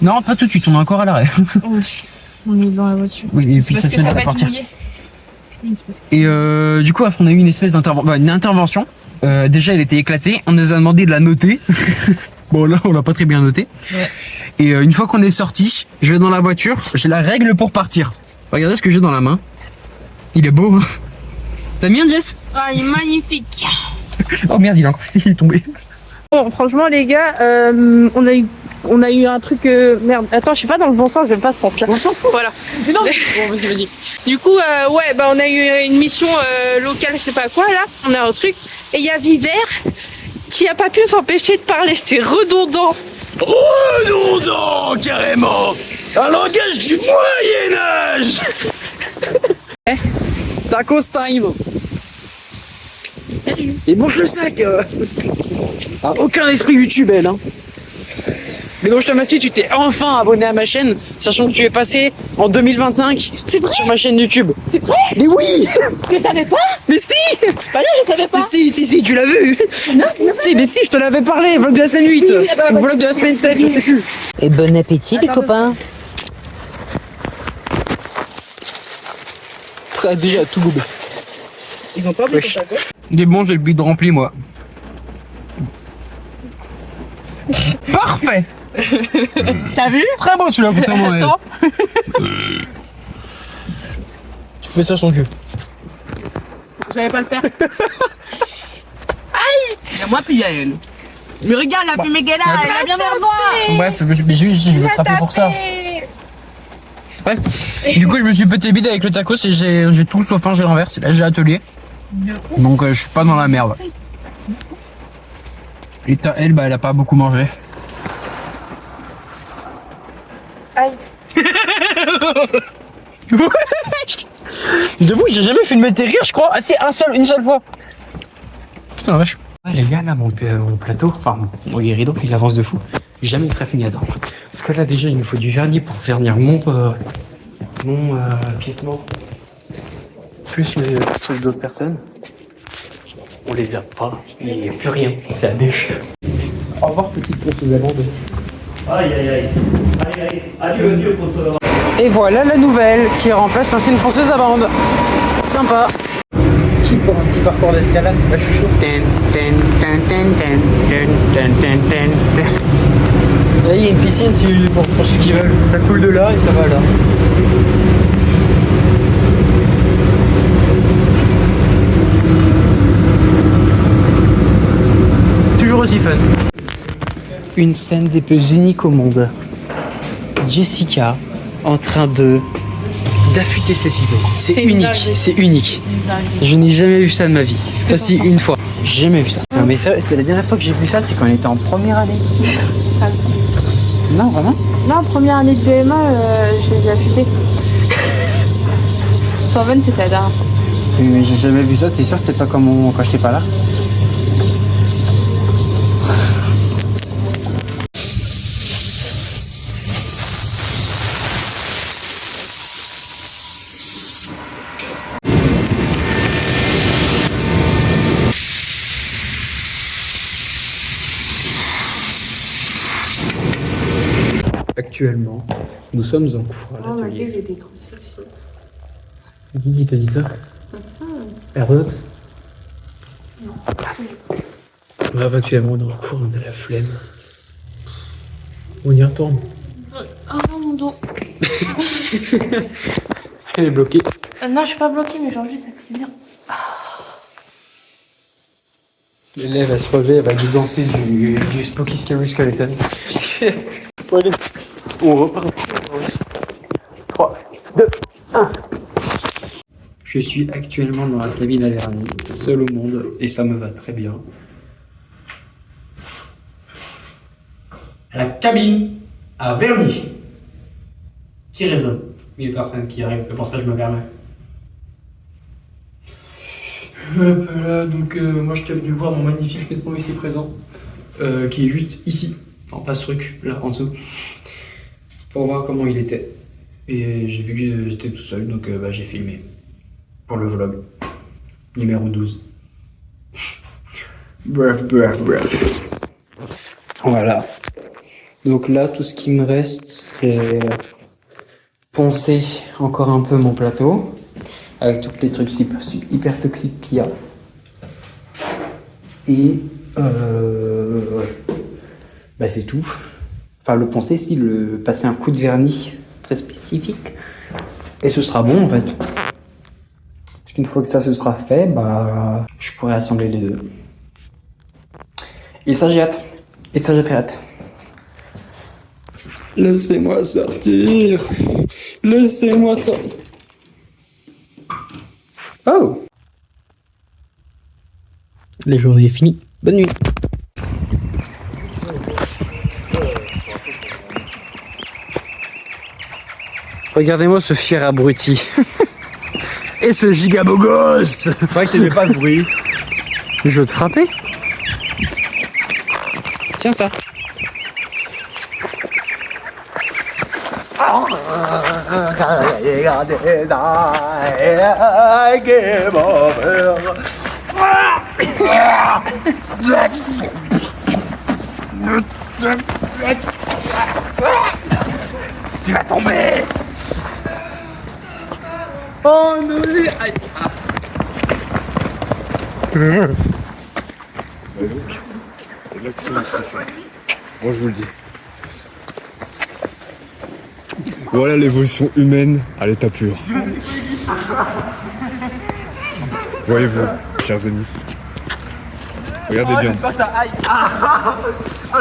Non, pas tout de suite, on est encore à l'arrêt. Oui, on est dans la voiture. Oui, et puis ça se met à partir. Et du coup, on a eu une espèce d'intervention. Déjà, elle était éclatée. On nous a demandé de la noter. Bon, là, on l'a pas très bien notée. Ouais. Et une fois qu'on est sorti, je vais dans la voiture. J'ai la règle pour partir. Regardez ce que j'ai dans la main. Il est beau. Hein. T'as mis un Jess? Ah, il est magnifique. Oh merde, il est tombé. Bon, franchement, les gars, on a eu un truc. Merde, attends, je suis pas dans le bon sens, je vais pas ce sens-là. Voilà. Non. Bon, vas-y. Du coup, on a eu une mission locale, je sais pas quoi, là. On a un truc. Et il y a Viver qui a pas pu s'empêcher de parler. C'est redondant. Redondant, carrément. Un langage du Moyen-Âge. Tacos time. Et mange le sac. Aucun esprit YouTube, elle. Hein. Mais donc je te remercie, tu t'es enfin abonné à ma chaîne, sachant que tu es passé en 2025 sur ma chaîne YouTube. C'est vrai? Mais oui! Tu savais pas? Mais si! Bah non, je savais pas. Mais si, tu l'as vu! Non, si, mais si, je te l'avais parlé, vlog de la semaine 8, vlog de la semaine 7, je sais plus. Et bon appétit les copains! Déjà, tout goût. Ils ont pas vu ton taco? Des bons, j'ai le bide rempli, moi. Parfait! T'as vu? Très beau celui-là, putain, moi. Tu fais ça sur ton cul. J'allais pas le faire. Aïe! Y'a moi puis y'a elle. Mais regarde, la fumée qu'elle a, elle a bien vers moi. Bref, je vais frapper pour ça. Bref, du coup je me suis pété le bide avec le tacos et j'ai tout sauf un, j'ai l'inverse. Là j'ai atelier. Donc je suis pas dans la merde. Et elle, elle a pas beaucoup mangé. Aïe. J'avoue, j'ai jamais filmé tes rires, je crois. Ah, c'est une seule fois. Putain, la vache. Ouais, les gars, là, mon plateau, enfin, mon guérido, il avance de fou. Jamais il sera fini à temps. Parce que là, déjà, il nous faut du vernis pour vernir mon piétement, plus le truc d'autres personnes, on les a pas, il n'y a plus rien, c'est la bêche. Au revoir petite ponceuse à bande. Aïe aïe aïe. Aïe aïe. Adieu ponceuse à bande. Et voilà la nouvelle qui remplace l'ancienne ponceuse à bande. Sympa. Qui pour un petit parcours d'escalade, là je suis chaud. Là il y a une piscine pour ceux qui veulent. Ça coule de là et ça va là. Toujours aussi fun. Une scène des plus uniques au monde. Jessica en train d'affûter ses ciseaux. C'est unique, c'est unique. Je n'ai jamais vu ça de ma vie. Enfin si, une fois. J'ai jamais vu ça. Non mais c'est la dernière fois que j'ai vu ça, c'est quand on était en première année. Non, vraiment? Non, première année de BMA, je les ai affûtés. Sorven, c'était la dernière fois. Mais j'ai jamais vu ça, t'es sûr c'était pas comme quand j'étais pas là? Actuellement, nous sommes en cours à l'atelier. Oh, j'étais trop sexy. Qui t'a dit ça? Airbox? Non. Bref, actuellement, on est en cours, on a la flemme. On y retourne. Oh mon dos. Elle est bloquée. Non, je suis pas bloquée, mais genre juste ça fait bien. L'élève va se relever, elle va nous danser du Spooky Scary Skeleton. Bon, allez, on repart. 3, 2, 1. Je suis actuellement dans la cabine à vernis, seul au monde, et ça me va très bien. La cabine à vernis qui résonne. Il y a personne qui arrive, c'est pour ça que je me permets. Hop là, donc moi je t'ai venu voir mon magnifique vêtement ici présent, qui est juste ici, non pas ce truc, là en dessous, pour voir comment il était. Et j'ai vu que j'étais tout seul, donc j'ai filmé pour le vlog numéro 12. Bref. Voilà. Donc là, tout ce qui me reste, c'est poncer encore un peu mon plateau, avec tous les trucs hyper toxiques qu'il y a. Et c'est tout. Enfin, le poncer, si, le passer un coup de vernis très spécifique. Et ce sera bon en fait. Parce qu'une fois que ça se sera fait, je pourrai assembler les deux. Et ça, j'ai hâte. Et ça, j'ai très hâte. Laissez-moi sortir. Laissez-moi sortir. Oh! La journée est finie. Bonne nuit. Regardez-moi ce fier abruti. Et ce giga beau gosse! C'est vrai que t'aimais pas ce bruit. Je veux te frapper. Tiens ça. Tu vas tomber. Oh non, aïe. L'action, c'est ça. Moi, je vous le dis. Voilà l'évolution humaine à l'état pur. Voyez-vous, chers amis. Regardez bien.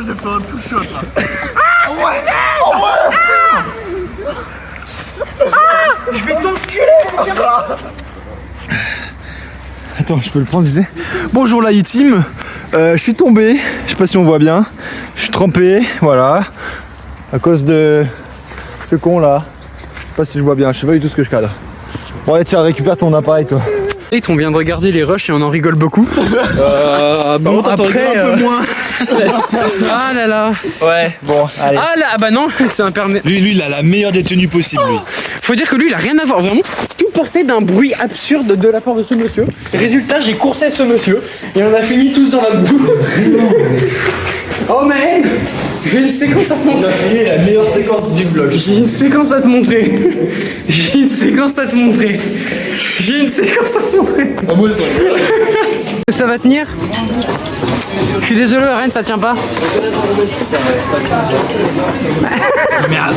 J'ai fait un tout shot là. Je vais t'enculer. Attends, je peux le prendre, visé. Bonjour la E-Team. Je suis tombé, je sais pas si on voit bien. Je suis trempé, voilà. À cause de ce con là. Je sais pas si je vois bien, je sais pas du tout ce que je cadre. Bon allez tiens, récupère ton appareil toi. On vient de regarder les rushs et on en rigole beaucoup. Bon après un peu moins. Ah là là. Ouais, bon, allez. Ah là, bah non, c'est un permis. Lui, il a la meilleure des tenues possible lui. Faut dire que lui, il a rien à voir. Vraiment, tout partait d'un bruit absurde de la part de ce monsieur. Résultat, j'ai coursé ce monsieur et on a fini tous dans la boue. Oh man, j'ai une séquence à te montrer. On a fini la meilleure séquence du vlog. J'ai une séquence à te montrer. J'ai une séquence à te montrer. J'ai une séquence à te montrer. Ah, moi, ça Ça va tenir? Je suis désolé, Rennes, ça tient pas. Merde.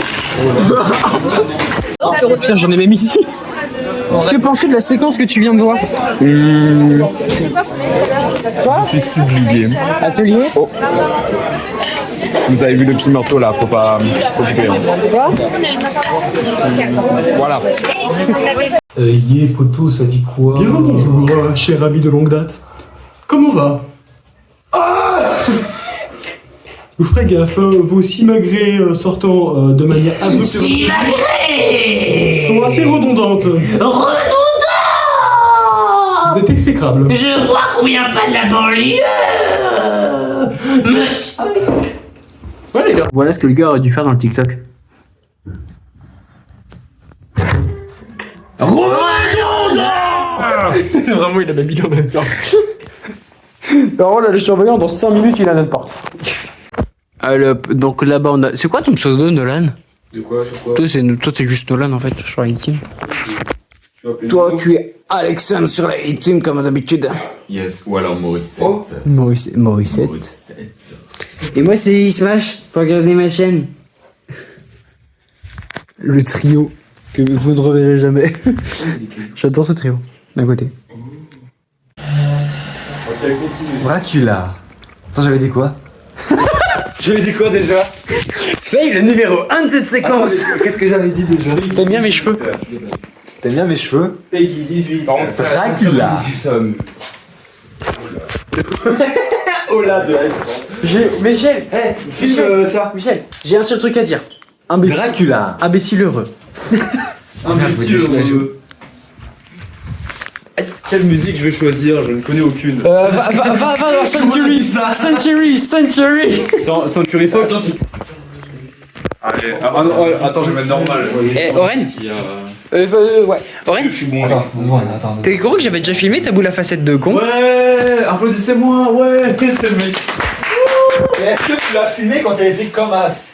Putain, j'en ai même ici. Que penses-tu de la séquence que tu viens de voir? Je suis subjugué. Atelier. Oh. Vous avez vu le petit morceau là, faut pas couper. Hein. Voilà. Yeah, poto, ça dit quoi? Bien bonjour, cher ami de longue date. Comment va? Vous ferez gaffe, vos simagrées sortant de manière un peu sont assez redondantes. Redondant! Vous êtes exécrable. Je vois qu'on vient pas de la banlieue! Monsieur! Ouais, les gars. Voilà ce que le gars aurait dû faire dans le TikTok. Vraiment, il a même mis en même temps. Alors là, le surveillant, dans 5 minutes, il a notre porte. Donc là-bas, on a. C'est quoi ton pseudo, Nolan? De quoi? Sur quoi? Toi, c'est juste Nolan en fait, sur la team. Toi, tu es Alexandre sur la team comme d'habitude. Yes, ou alors Morissette. Oh. Morissette. Morissette. Et moi, c'est Ismash, pour regarder ma chaîne. Le trio que vous ne reverrez jamais. J'adore ce trio, d'un côté. Dracula. Ça, j'avais dit quoi? J'avais dit quoi déjà? Faye, le numéro 1 de cette séquence. Qu'est-ce que j'avais dit déjà? T'aimes bien mes cheveux? T'aimes bien mes cheveux? Peggy 18. Par contre, Dracula. Oh là de Michel, filme ça. Michel, j'ai un seul truc à dire. Dracula. Imbécile heureux. Imbécile heureux. Quelle musique je vais choisir? Je ne connais aucune. Va dans Century. Century Fox. Allez, attends, je vais mettre normal. Eh, Oren? Ouais. Oren? Je suis bon. Attends. T'es gros que j'avais déjà filmé ta boule à facette de con? Ouais, applaudissez-moi, ouais, c'est le mec. Est-ce que tu l'as filmé quand elle était comme as?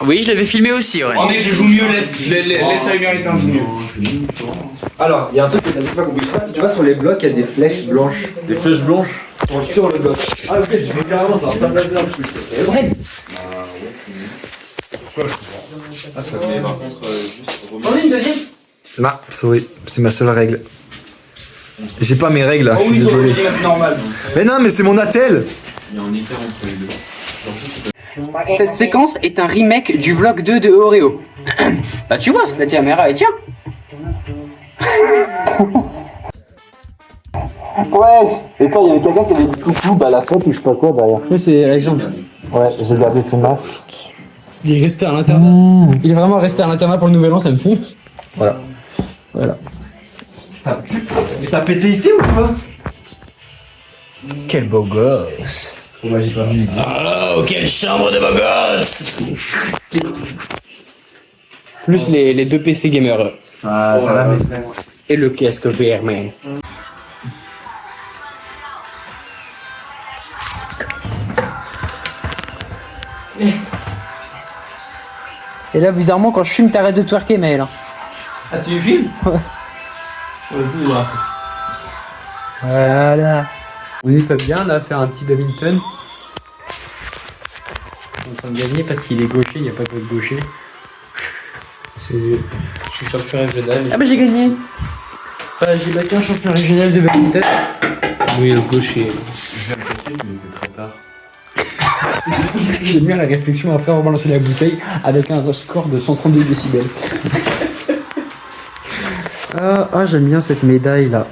Oui, je l'avais filmé aussi, Oren. Oh mec, je joue mieux, laisse Régarité un joue mieux. Alors, il y a un truc que t'as pas compris. Je sais pas si tu vois sur les blocs, il y a des flèches blanches. Des flèches blanches? Sur le bloc. Ah, ok, je vais carrément, ça va pas placer un truc. Oren! Ah, ça met par contre juste. On est une deuxième? Non, sorry, c'est ma seule règle. J'ai pas mes règles là, je suis désolé. Normal. Mais non, mais c'est mon attel. Il y a un écart entre les deux. Cette séquence est un remake du vlog 2 de Oreo. Bah tu vois, c'est la caméra et tiens. Ouais, et toi, il y avait quelqu'un qui avait dit coucou, bah la fête ou je sais pas quoi derrière. Oui, c'est Alexandre. Ouais, j'ai gardé son masque. Il est resté à l'internat. Il est vraiment resté à l'internat pour le nouvel an, ça me fume. Voilà. T'as pété ici ou quoi? Quel beau gosse. Moi j'ai pas vu. Oh, quelle chambre de beau gosse! Plus les deux PC gamers. Ah, ça l'a mis. Et le casque VR, man. Et là, bizarrement, quand je fume, t'arrêtes de twerker, Maël. Ah, tu filmes? Ouais. Voilà. On est pas bien, là, à faire un petit badminton. On est en train de gagner parce qu'il est gaucher, il n'y a pas de gaucher. Je suis champion régional. Ah bah j'ai gagné. J'ai battu un champion régional de badminton. Oui, le gaucher. Je viens de passer, mais il était très tard. J'aime bien la réflexion après avoir balancé la bouteille avec un score de 132 décibels. J'aime bien cette médaille là.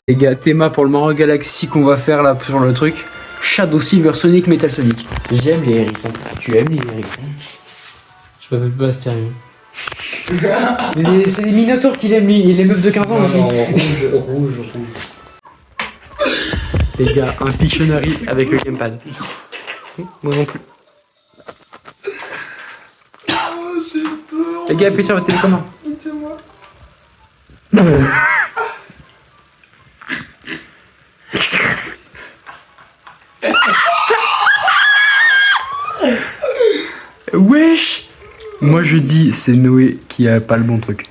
Les gars, théma pour le Maroc Galaxy qu'on va faire là sur le truc. Shadow Silver Sonic Metal Sonic. J'aime les hérissons. Tu aimes les hérissons? Je m'appelle pas Astérien. Mais c'est des minotaures qu'il aime lui, les meufs de 15 ans aussi. Rouge. Les gars, un Pictionary avec le gamepad. Moi non plus. Les gars, appuyez sur votre télécommande. C'est moi. Wesh. Moi je dis c'est Noé qui a pas le bon truc.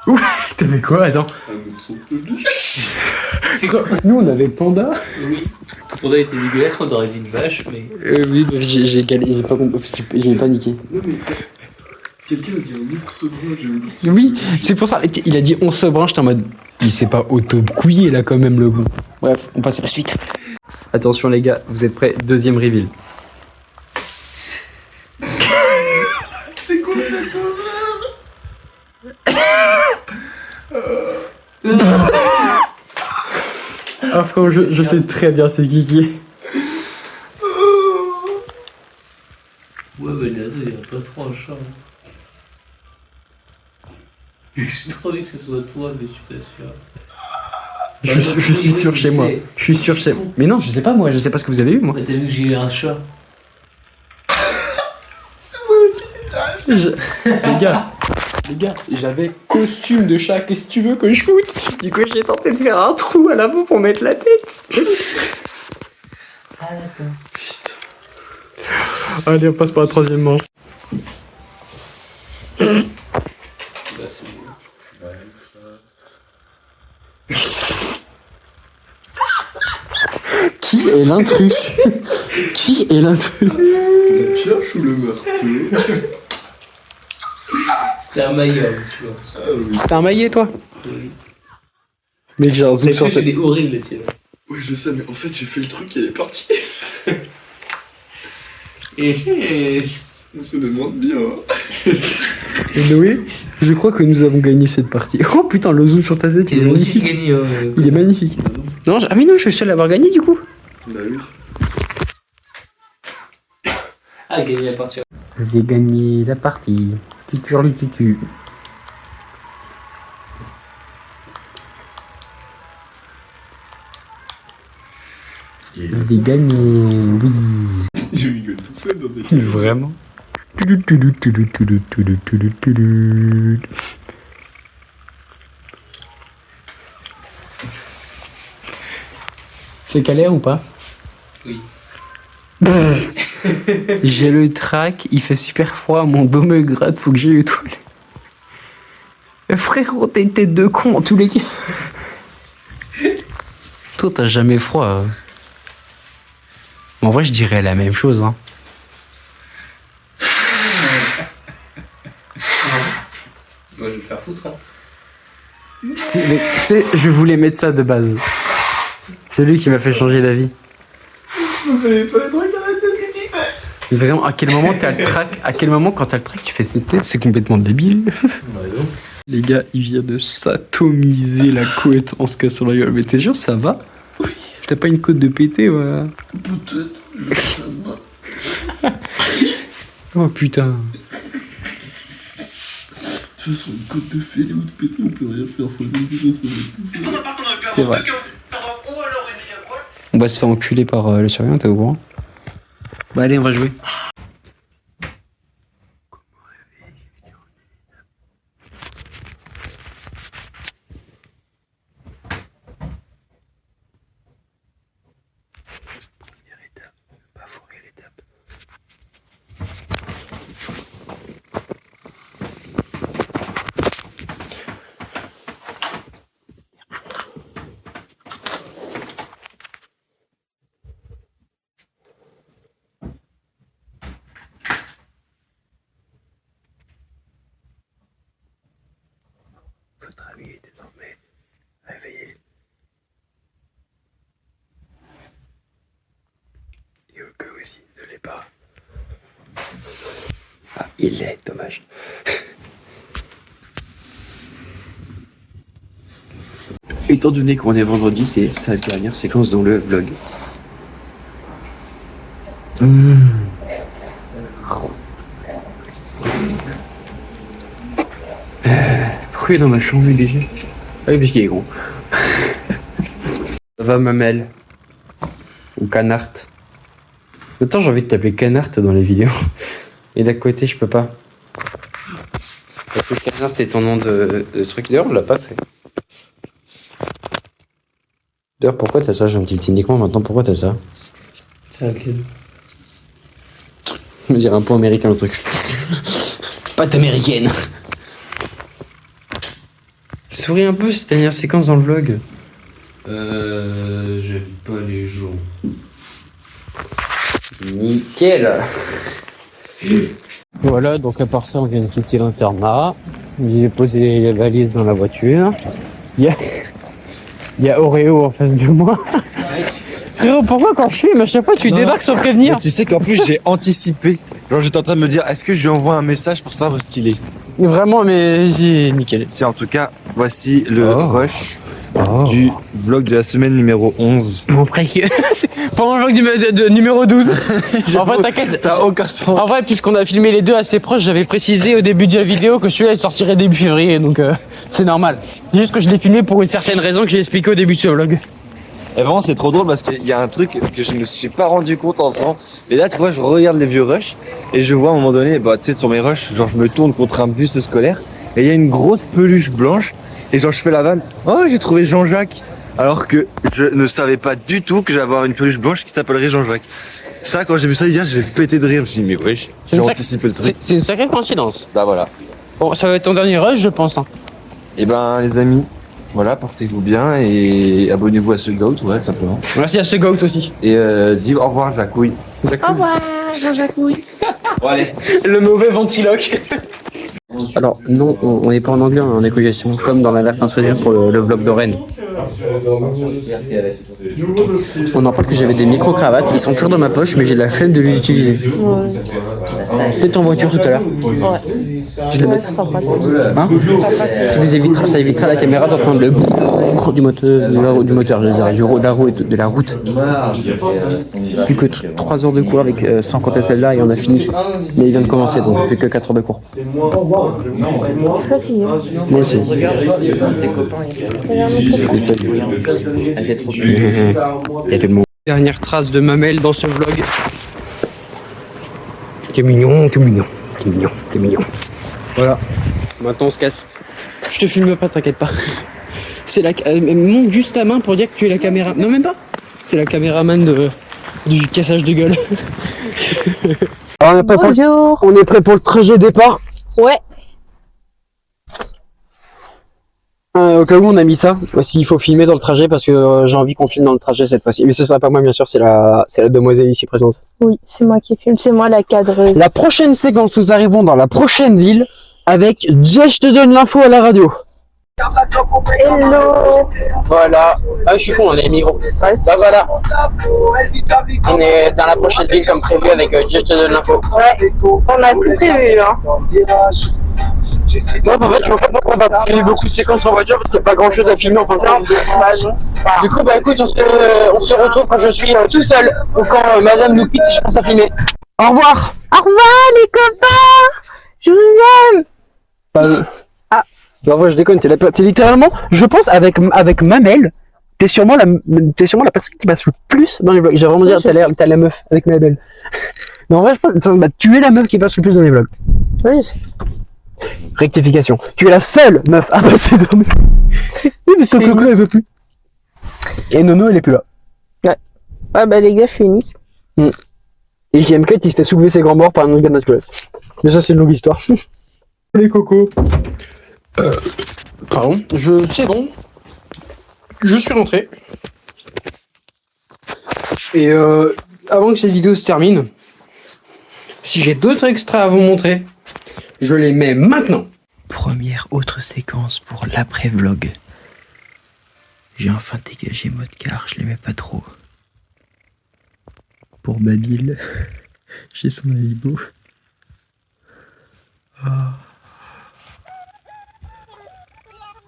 Ouais, t'as fait quoi? Attends. C'est quoi? Nous on avait Panda. Oui. Ton panda était dégueulasse, on aurait dit une vache, mais. Oui, j'ai galéré, j'ai pas compris, j'ai paniqué. Non mais. Quelqu'un a dit un ours brun, j'ai oublié. Oui, c'est pour ça. Il a dit on se branche, j'étais en mode. Il s'est pas auto-couillé là quand même le goût. Bref, on passe à la suite. Attention les gars, vous êtes prêts? Deuxième reveal. C'est quoi cette horreur? Ah frère, je sais très bien c'est Kiki. Ouais, mais là, il y a pas trop un chat. Je suis trop envie que ce soit toi, mais je suis pas sûr. Je suis sûr chez moi. Je suis sûr chez moi. Mais non, je sais pas moi, je sais pas ce que vous avez eu moi. Mais t'as vu que j'ai eu un chat? Les gars, j'avais costume de chat, qu'est-ce que tu veux que je foute? Du coup, j'ai tenté de faire un trou à l'avant pour mettre la tête. Ah, d'accord. Allez, on passe par la troisième manche. Bah, c'est bon. Qui est l'intrus? Qui est l'intrus? La pioche ou le marteau? C'était un maillot, tu vois. Ah oui. C'était un maillet, toi? Oui. Mec, j'ai un zoom La sur pioche, ta... elle est horrible, la tienne. Ouais, je sais, mais en fait, j'ai fait le truc et elle est partie. On se demande bien. Hein. Et Noé, je crois que nous avons gagné cette partie. Oh putain, le zoom sur ta tête, il est magnifique. Gagné, Il est magnifique. Non, ah mais non, je suis le seul à avoir gagné du coup. Bah oui. Ah, gagné la partie. J'ai gagné la partie. Tutu. J'ai gagné, oui. Je rigole tout seul dans tes Vraiment. C'est calé ou pas? Oui. J'ai le trac, il fait super froid, mon dos me gratte, faut que j'aille aux toilettes. Frérot, t'es une tête de con en tous les cas. Toi, t'as jamais froid. En vrai, je dirais la même chose. Hein. Moi, je vais me faire foutre. Hein. Je voulais mettre ça de base. C'est lui qui m'a fait changer d'avis. Vous faites pas les trucs à la tête que tu fais. Vraiment, à quel moment t'as le trac? À quel moment, quand t'as le trac, tu fais cette tête? C'est complètement débile. Les gars, il vient de s'atomiser la couette en se cassant la gueule. Mais t'es sûr, ça va? Oui. T'as pas une côte de pété, voilà? Peut-être. Oh putain. De toute façon, une côte de fêlé ou de pété, on peut rien faire. Faut même que ça se remette tout seul. C'est vrai. On va se faire enculer par le surveillant, t'es au courant? Bah allez, on va jouer. Votre ami est désormais réveillé. Et au cas où s'il ne l'est pas. Ah, il l'est, dommage. Étant donné qu'on est vendredi, c'est sa dernière séquence dans le vlog. Pourquoi il est dans ma chambre, lui, déjà? Ah oui, parce qu'il est gros. Ça va Mamel. Ou Canart. Autant j'ai envie de t'appeler Canart dans les vidéos. Et d'à côté je peux pas. Parce que Canart c'est ton nom de truc. D'ailleurs on l'a pas fait. D'ailleurs pourquoi t'as ça? J'ai un petit uniquement maintenant, pourquoi t'as ça? C'est laquelle? Je me dirais un peu américain le truc. Pâte américaine. Souris un peu cette dernière séquence dans le vlog. J'aime pas les gens. Nickel. Voilà, donc à part ça, on vient de quitter l'internat. J'ai posé les valises dans la voiture. Il y a Oreo en face de moi. Frérot, pourquoi quand je filme à chaque fois tu débarques sans prévenir? Tu sais qu'en plus j'ai anticipé. Genre j'étais en train de me dire, est-ce que je lui envoie un message pour savoir où est-ce qu'il est? Vraiment, mais c'est nickel. Tiens, en tout cas, voici le rush du vlog de la semaine numéro 11. Mon précieux. Pendant le vlog de numéro 12. En vrai, t'inquiète. Ça a aucun sens. En vrai, puisqu'on a filmé les deux assez proches, j'avais précisé au début de la vidéo que celui-là il sortirait début février, donc c'est normal. C'est juste que je l'ai filmé pour une certaine raison que j'ai expliqué au début de ce vlog. Et vraiment, c'est trop drôle parce qu'il y a un truc que je ne me suis pas rendu compte en temps. Mais là, tu vois, je regarde les vieux rushs et je vois à un moment donné, bah, tu sais, sur mes rushs, genre, je me tourne contre un bus scolaire et il y a une grosse peluche blanche et genre, je fais la vanne. Oh, j'ai trouvé Jean-Jacques. Alors que je ne savais pas du tout que j'allais avoir une peluche blanche qui s'appellerait Jean-Jacques. Ça, quand j'ai vu ça hier, j'ai pété de rire. Je me suis dit, mais wesh, j'ai anticipé le truc. C'est une sacrée coïncidence. Bah voilà. Bon, ça va être ton dernier rush, je pense. Hein. Et ben, les amis. Voilà, portez-vous bien et abonnez-vous à ce goat, ouais, tout simplement. Merci à ce goat aussi. Et dis au revoir, Jacouille. Au revoir, Jean-Jacouille. Bon, allez. Le mauvais ventiloque. Alors, non, on n'est pas en anglais, on est en éco-gestion, comme dans la version insolite pour le vlog de Rennes. On en parle que j'avais des micro-cravates, ils sont toujours dans ma poche, mais j'ai la flemme de les utiliser. Peut-être en voiture tout à l'heure. Je les mets. Hein? Ça évitera la caméra d'entendre le bruit du moteur, je veux dire, de la roue et de la route. Plus que 3 heures de cours avec sans compter celle-là et on a fini. Mais il vient de commencer donc plus que 4 heures de cours. Fatigué. Moi aussi. Dernière trace de mamelle dans ce vlog. T'es mignon, t'es mignon, t'es mignon, t'es mignon. Voilà, maintenant on se casse. Je te filme pas, t'inquiète pas. C'est la... monte juste ta main pour dire que tu es la caméra... Non, même pas. C'est la caméraman du cassage de gueule. Alors, Bonjour. On est prêt pour le trajet départ. Ouais. Au cas où on a mis ça, aussi il faut filmer dans le trajet parce que j'ai envie qu'on filme dans le trajet cette fois-ci. Mais ce sera pas moi bien sûr, c'est la demoiselle ici présente. Oui, c'est moi qui filme, c'est moi la cadreuse. La prochaine séquence, nous arrivons dans la prochaine ville avec Jess, je te donne l'info à la radio. Hello. Voilà. Ah, je suis con, on est micro. Bah voilà. On est dans la prochaine ville comme prévu avec Jess, je te donne l'info. Ouais, on a tout prévu, hein. Ouais, en fait, je vois pas pourquoi on va filmer beaucoup de séquences en voiture parce qu'il n'y a pas grand chose à filmer en fin de compte. Du coup, bah écoute, on se retrouve quand je suis tout seul ou quand madame nous quitte, je pense à filmer. Au revoir. Au revoir les copains. Je vous aime. Ah. En vrai, je déconne, t'es littéralement, je pense, avec Mamel, t'es sûrement la personne qui passe le plus dans les vlogs. J'ai vraiment dire, t'as la meuf avec Mabel. Mais en vrai, je pense, bah, tu es la meuf qui passe le plus dans les vlogs. Oui, je sais. Rectification. Tu es la seule meuf à passer dans mes... Oui, mais ton coco, elle veut plus. Et Nono, elle est plus là. Ouais. Ah bah les gars, je suis unique. Et JMK, il se fait soulever ses grands morts par un gars de notre classe. Mais ça, c'est une longue histoire. Les cocos. Pardon. C'est bon. Je suis rentré. Et avant que cette vidéo se termine, si j'ai d'autres extraits à vous montrer, je les mets maintenant. Première autre séquence pour l'après-vlog. J'ai enfin dégagé mode car, je l'aimais pas trop. Pour Babil, j'ai son alibo. Oh.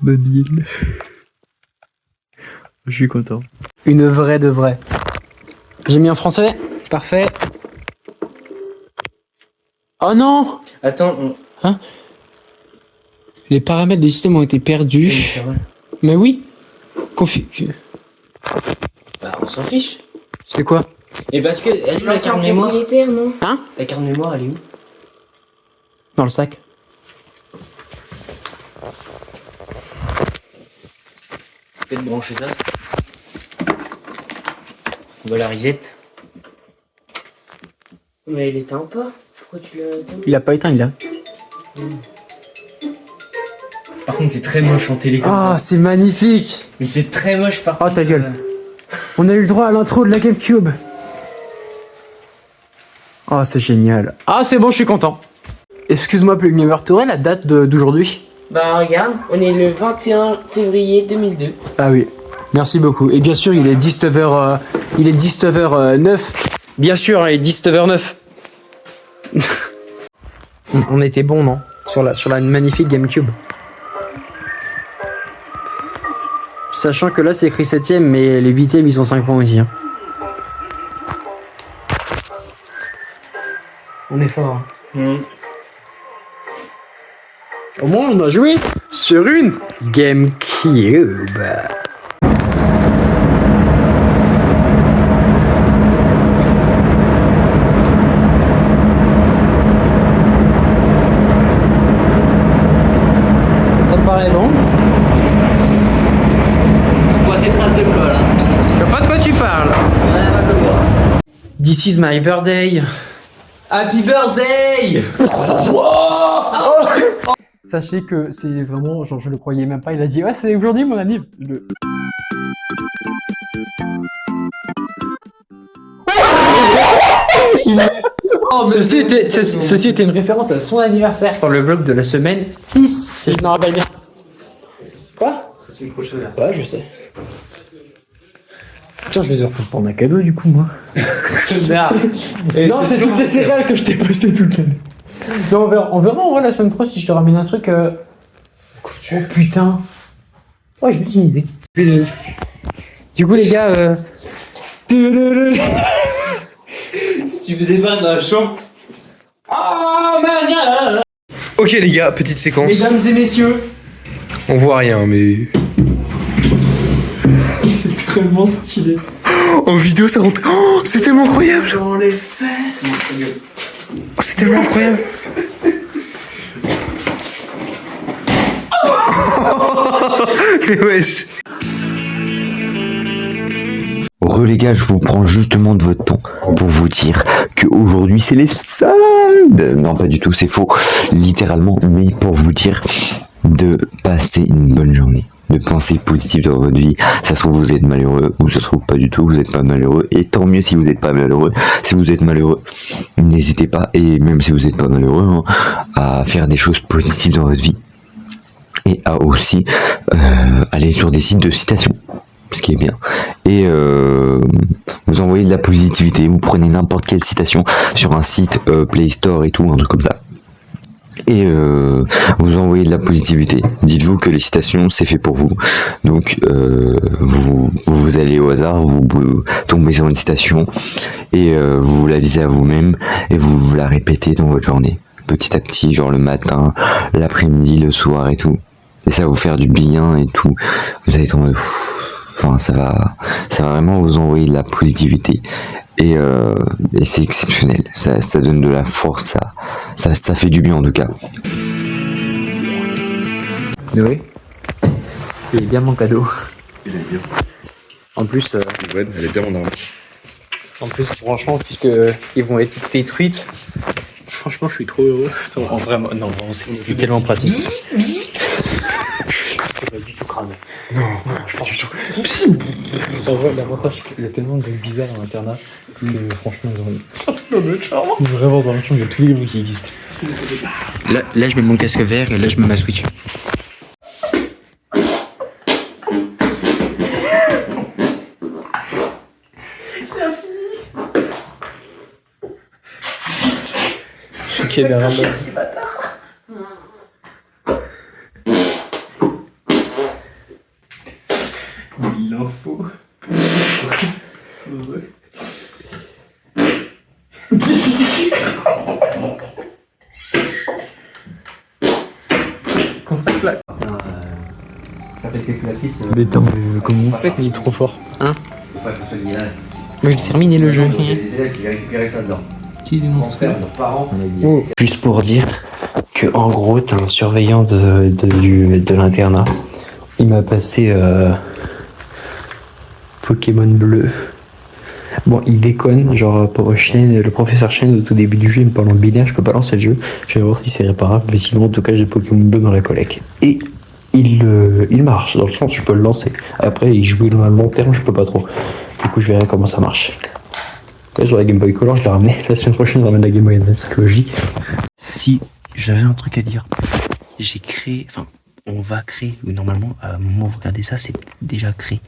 Babil. Je suis content. Une vraie de vraie. J'ai mis en français. Parfait. Oh non! Attends, Hein? Les paramètres des systèmes ont été perdus. Mais oui. Bah, on s'en fiche. C'est quoi? Mais parce que, elle est où la carte mémoire? non? Hein? La carte mémoire, elle est où? Dans le sac. Peut-être brancher ça. On va la reset. Mais elle éteint pas. Pourquoi tu l'as éteint? Il a pas éteint, il a. Par contre, c'est très moche en télé. Ah, c'est magnifique! Mais c'est très moche par contre. Oh, ta gueule. On a eu le droit à l'intro de la GameCube. Oh, c'est génial. Ah, c'est bon, je suis content. Excuse-moi, Plug Gamer, t'aurais la date d'aujourd'hui? Bah regarde, on est le 21 février 2002. Ah oui, merci beaucoup. Et bien sûr, il est 19h, il est 19h09. Bien sûr, il est 19h09. On était bon, non? Sur la magnifique GameCube. Sachant que là, c'est écrit 7ème, mais les 8ème, ils ont 5 points aussi. Hein. On est fort. Hein. Au moins, on a joué sur une GameCube. Ça me paraît bon. On voit tes traces de colle. Hein. Je sais pas de quoi tu parles. Ouais, va le voir. This is my birthday. Happy birthday! Sachez que c'est vraiment, genre je le croyais même pas, il a dit ouais c'est aujourd'hui mon anniv. Ceci était une référence à son anniversaire dans le vlog de la semaine 6, si je me rappelle bien. Quoi? C'est celui prochain là. Ouais, je sais. Putain, je vais devoir prendre un cadeau du coup, moi. Merde. Non, c'est toutes les céréales que je t'ai posté toute l'année. Non, on verra en vrai la semaine prochaine si je te ramène un truc. Oh putain. Ouais, je me dis une idée. Du coup, les gars, Si tu fais des vannes dans la chambre. Oh man! Ok les gars, petite séquence. mesdames et messieurs, On voit rien mais... c'est tellement stylé. En vidéo ça rentre... Oh, c'est tellement incroyable. Dans les fesses. Oh, c'est tellement incroyable. Mais wesh. Les gars, je vous prends justement de votre temps pour vous dire qu'aujourd'hui c'est les soldes. Non, pas du tout, c'est faux, littéralement, mais pour vous dire de passer une bonne journée, de penser positif dans votre vie. Ça se trouve vous êtes malheureux, ou ça se trouve pas du tout, vous n'êtes pas malheureux, et tant mieux si vous n'êtes pas malheureux. Si vous êtes malheureux, n'hésitez pas, et même si vous n'êtes pas malheureux, hein, à faire des choses positives dans votre vie, et à aussi aller sur des sites de citation. Ce qui est bien, et vous envoyez de la positivité, vous prenez n'importe quelle citation sur un site Play Store et tout, un truc comme ça, et vous envoyez de la positivité. Dites-vous que les citations c'est fait pour vous, donc vous allez au hasard, vous tombez sur une citation et vous la disiez à vous-même et vous la répétez dans votre journée, petit à petit, genre le matin, l'après-midi, le soir et tout, et ça va vous faire du bien et tout, vous allez tomber. Enfin, ça va vraiment vous envoyer de la positivité et c'est exceptionnel. Ça donne de la force, ça fait du bien en tout cas. Noé, il est bien mon cadeau. Il est bien. En plus, Ouais, elle est bien mon arme. en plus, franchement, puisque ils vont être détruites. Franchement, je suis trop heureux. Ça, en vraiment, non, c'est tellement pratique. C'était pas du tout cramé. Non, je pense du tout. En vrai, l'avantage, c'est qu'il y a tellement de trucs bizarres à l'internat que franchement, vraiment dans la chambre, il y a tous les livres qui existent. Là, je mets mon casque vert et là, je mets ma Switch. Qui est derrière moi. Il en faut. C'est vrai. Qu'on fait là. Ça fait quelques la fils. Mais attends, comment on fait? Il est trop fort. Hein? Ouais, faut se dire. Moi j'ai terminé le jeu. Il y a des élèves qui viennent récupérer ça dedans. Qui démontre Leurs parents. Juste pour dire que en gros, t'as un surveillant de l'internat. Il m'a passé Pokémon bleu. Bon, il déconne, genre pour Chen, le professeur Chen au tout début du jeu, il me parle en binaire, je peux pas lancer le jeu. Je vais voir si c'est réparable, mais sinon en tout cas j'ai Pokémon bleu dans la collecte. Et il marche, dans le sens je peux le lancer. Après, il joue à long terme, je peux pas trop. Du coup, je verrai comment ça marche. Là, sur la Game Boy Color, je l'ai ramené. La semaine prochaine, je ramène la Game Boy Advance, logique. Si j'avais un truc à dire, j'ai créé, enfin, on va créer, ou normalement, à un moment où vous regardez ça, c'est déjà créé,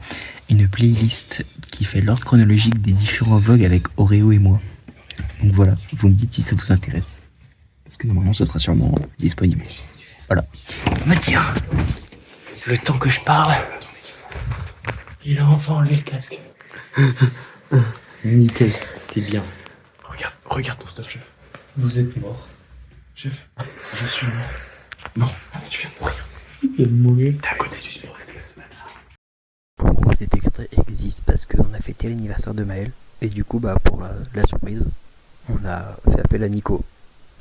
une playlist qui fait l'ordre chronologique des différents vlogs avec Oreo et moi. Donc voilà, vous me dites si ça vous intéresse. Parce que normalement, ce sera sûrement disponible. Voilà. Mais tiens, le temps que je parle, il a enfin enlevé le casque. Nickel, c'est bien. Regarde ton stuff, chef. Vous êtes mort. Chef, je suis mort. Non, tu viens de mourir. Il vient de mourir. T'es à côté du sport, espèce de bâtard. En gros, cet extrait existe parce qu'on a fêté l'anniversaire de Maël. Et du coup, bah, pour la surprise, on a fait appel à Nico.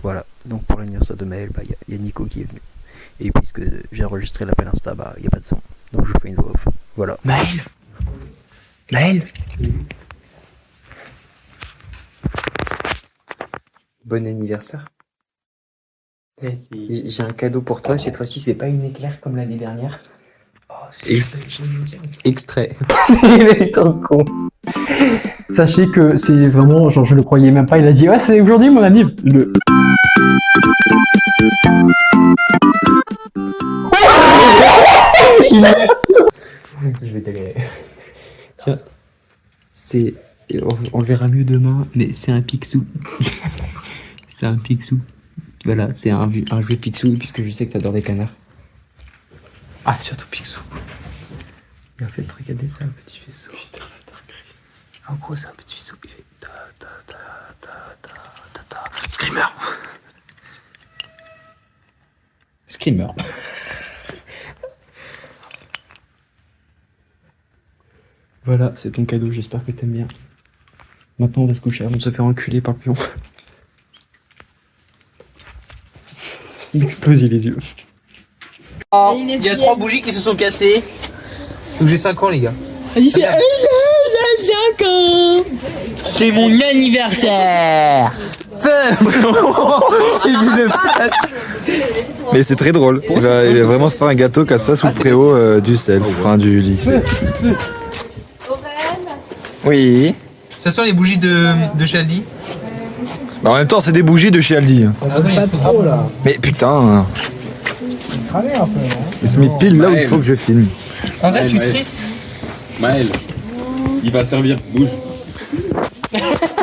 Voilà. Donc pour l'anniversaire de Maël, bah, y a Nico qui est venu. Et puisque j'ai enregistré l'appel Insta, bah, y a pas de son. Donc je vous fais une voix off. Voilà. Maël Maël Bon anniversaire. J'ai un cadeau pour toi, cette fois-ci c'est pas une éclair comme l'année dernière. Extrait. Il est trop con. Sachez que c'est vraiment, genre je le croyais même pas, il a dit ouais c'est aujourd'hui mon anniv. Je vais t'aller. Tiens, c'est. On le verra mieux demain, mais c'est un Picsou. C'est un Picsou. Voilà, c'est un jeu Picsou, puisque je sais que t'adores les canards. Ah, surtout Picsou. Et en fait, regardez ça, un petit vaisseau. En gros, c'est un petit vaisseau qui fait ta ta ta ta ta ta ta. Screamer. Screamer. Voilà, c'est ton cadeau, j'espère que t'aimes bien. Maintenant, on va se coucher avant de se faire enculer par le pion. Il explose les yeux. Il y a 3 bougies qui se sont cassées. Donc j'ai 5 ans, les gars. Vas-y, fais. Il a 5 ans. C'est mon anniversaire. Il vu le flash. Mais c'est très drôle. Il va vraiment se faire un gâteau comme ça sous le préau du self, enfin du lycée. Oui. Ce sont les bougies de Chaldi. Bah, en même temps, c'est des bougies de chez Aldi. Pas trop là. Mais putain. Il se met pile là où il faut que je filme. Arrête, je suis triste. Maël, il va servir, bouge.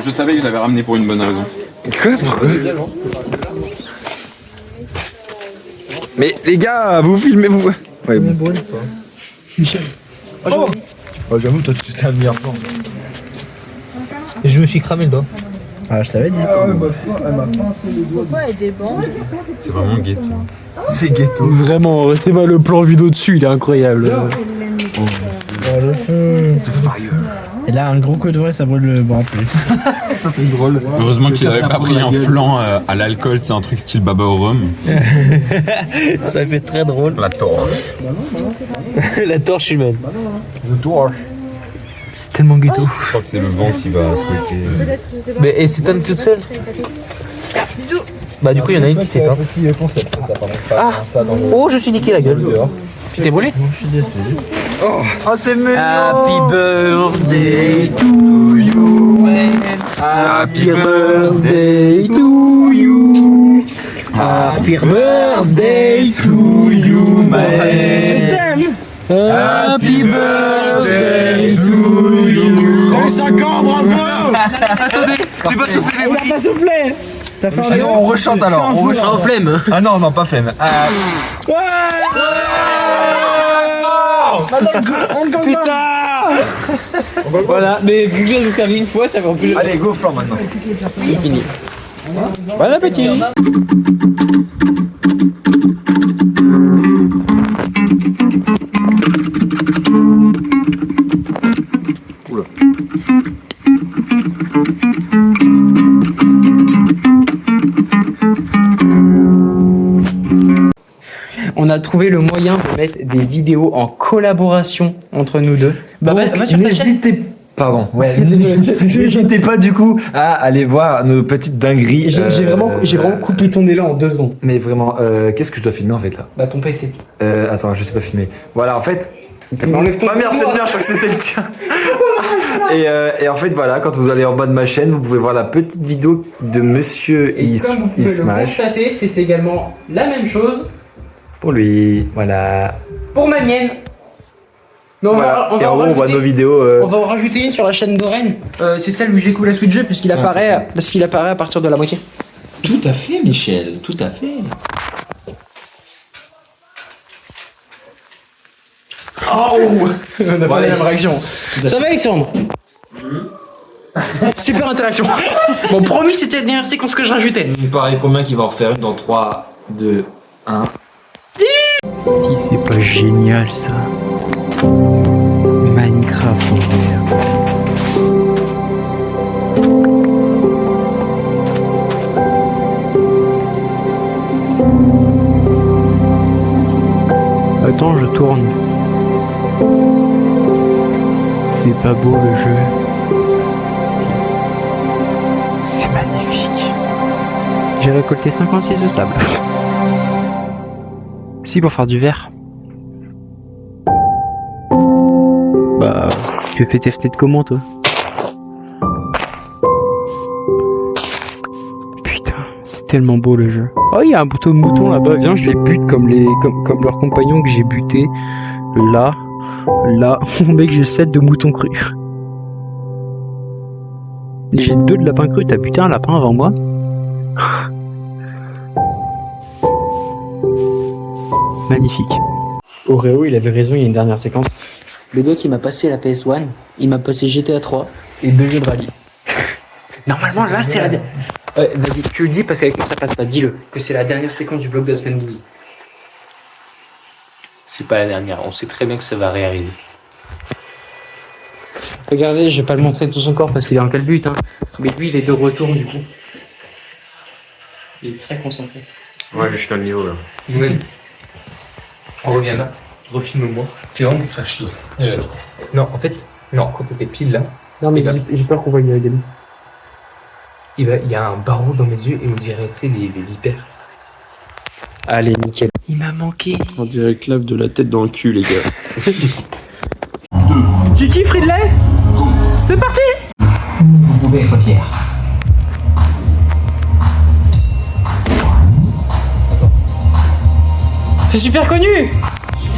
Je savais que je l'avais ramené pour une bonne raison. Quoi? Mais les gars, vous filmez vous. Ouais, bon. Oh, j'avoue, toi tu t'es un meilleur plan. Et je me suis cramé le doigt. Ah, je savais dire. Pourquoi elle débande? C'est vraiment ghetto. C'est ghetto. Vraiment, restez pas le plan vidéo dessus, il est incroyable. Et là, un gros coup de vrai, ça brûle le bras plus. Ça fait drôle. Heureusement qu'il avait pas pris un flanc à l'alcool, c'est un truc style baba au rhum. Ça fait très drôle. La torche. La torche humaine. The torche. C'est tellement ghetto. Je crois que c'est le vent qui va souhaiter. Mais et s'éteint toute seule. Bisous. Bah du coup il y en a une qui s'éteint. Petit concept, ça par Ah. Oh, je suis niqué la gueule. Tu t'es brûlé? Oh, c'est mignon. Happy birthday to you, man. Happy birthday to you. Happy birthday to you, man. Happy birthday to you. 5 ans, bravo. Attendez, j'ai pas soufflé mes bougies. Pas soufflé. T'as fait un. On rechante alors. On rechante. En flemme. Ah non, non, pas flemme. Putain. Voilà, mais vu que je vous servi une fois, ça va en plus. Allez, go flanc maintenant. C'est fini. Bon appétit. a trouvé le moyen de mettre des vidéos en collaboration entre nous deux. Bah, va sur ta chaîne. N'hésitez Pardon, ouais. N'hésitez pas du coup à aller voir nos petites dingueries. J'ai vraiment coupé ton élan en 2 secondes. Mais vraiment, qu'est-ce que je dois filmer en fait là? Bah ton PC. Attends, je sais pas filmer. Voilà, en fait. Enlève ton merde, c'est le mien, je crois que c'était le tien. et en fait, voilà, quand vous allez en bas de ma chaîne, vous pouvez voir la petite vidéo de Monsieur Comme vous pouvez le Ismash. constater, c'est également la même chose Pour lui, voilà. pour ma mienne. Mais Voilà. Et en gros, on voit nos vidéos. On va en rajouter une sur la chaîne d'Oren. C'est celle où j'écoute la suite jeu puisqu'il apparaît à partir de la moitié. Tout à fait, Michel, tout à fait. Oh on n'a pas la même réaction. Ça va, Alexandre? Super interaction. Bon, promis, c'était la dernière séquence que je rajoutais. Il paraît combien qu'il va en refaire une dans 3, 2, 1. Si c'est pas génial ça. Minecraft en VR. Attends, je tourne. C'est pas beau le jeu. C'est magnifique. J'ai récolté 56 de sable. Si, pour faire du verre. Bah, tu fais TFT de comment, toi? Putain, c'est tellement beau le jeu. Oh, il y a un bouton de mouton là-bas. Viens, je les bute comme leurs compagnons que j'ai butés. Là. Mon mec, j'ai 7 de moutons crus. J'ai 2 de lapins crus. T'as buté un lapin avant moi? Magnifique. Oreo, il avait raison, il y a une dernière séquence. Le gars qui m'a passé la PS1, il m'a passé GTA 3 et 2 jeux de rallye. Normalement, là, c'est la dernière. Vas-y, tu le dis parce qu'avec moi, ça passe pas. Dis-le, que c'est la dernière séquence du vlog de la semaine 12. C'est pas la dernière, on sait très bien que ça va réarriver. Regardez, je vais pas le montrer de tout son corps parce qu'il est en calbute, hein. Mais lui, il est de retour du coup. Il est très concentré. Ouais, je suis dans le niveau là. Ouais. On revient là, refilme-moi. C'est vraiment pour te faire chier. Non, en fait, non, quand t'étais pile là. Non, mais j'ai peur qu'on voie des loups. Il y a un barreau dans mes yeux et on dirait, tu sais, les vipères. Allez, nickel. Il m'a manqué. On dirait clave de la tête dans le cul, les gars. Tu kiffes Ridley? C'est parti! Vous pouvez être fier. C'est super connu!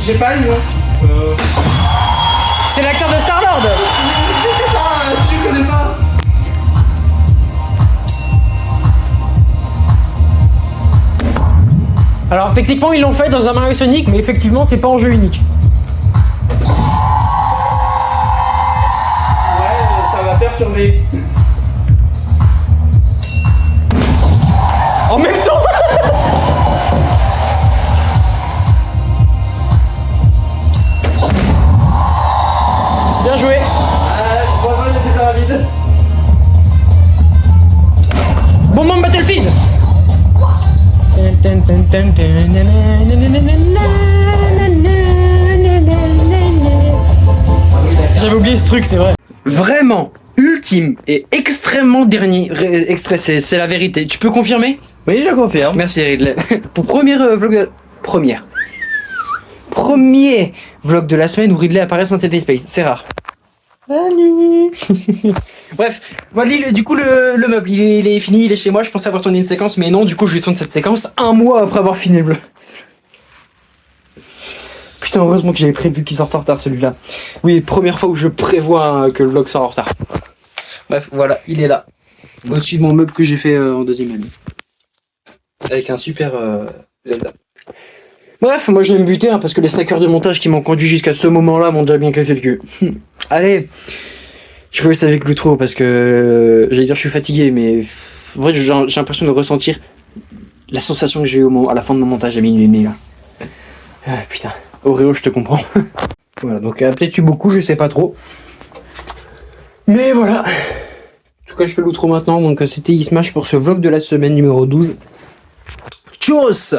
J'ai pas le nom. C'est l'acteur de Star-Lord! Je sais pas, tu connais pas? Alors techniquement ils l'ont fait dans un Mario Sonic, mais effectivement c'est pas en jeu unique. Ouais, ça va perturber. En même temps. Bien joué. Bravo, il était très rapide. Bon moment Battlefield. J'avais oublié ce truc, c'est vrai. Vraiment, ultime et extrêmement dernier extrait, c'est la vérité. Tu peux confirmer? Oui, je confirme. Merci Ridley. Pour premier vlog premier vlog de la semaine où Ridley apparaît sur TT Space, c'est rare. Salut. Bref, voilà, du coup le meuble il est fini, il est chez moi, je pensais avoir tourné une séquence mais non, du coup je lui tourne cette séquence 1 mois après avoir fini le bleu. Putain, heureusement que j'avais prévu qu'il sorte en retard celui-là. Oui, première fois où je prévois que le vlog sort en retard. Bref, voilà, il est là. Au-dessus de mon meuble que j'ai fait en 2e année. Avec un super Zelda. Bref, moi je vais me buter hein, parce que les 5 heures de montage qui m'ont conduit jusqu'à ce moment-là m'ont déjà bien cassé le cul. Allez, je vous laisse avec l'outro parce que j'allais dire je suis fatigué, mais en vrai j'ai l'impression de ressentir la sensation que j'ai eu à la fin de mon montage à minuit et demi là. Ah, putain, Oreo, je te comprends. Voilà, donc peut-être eu beaucoup, je sais pas trop. Mais voilà. En tout cas, je fais l'outro maintenant, donc c'était Ismash pour ce vlog de la semaine numéro 12. Tchuss!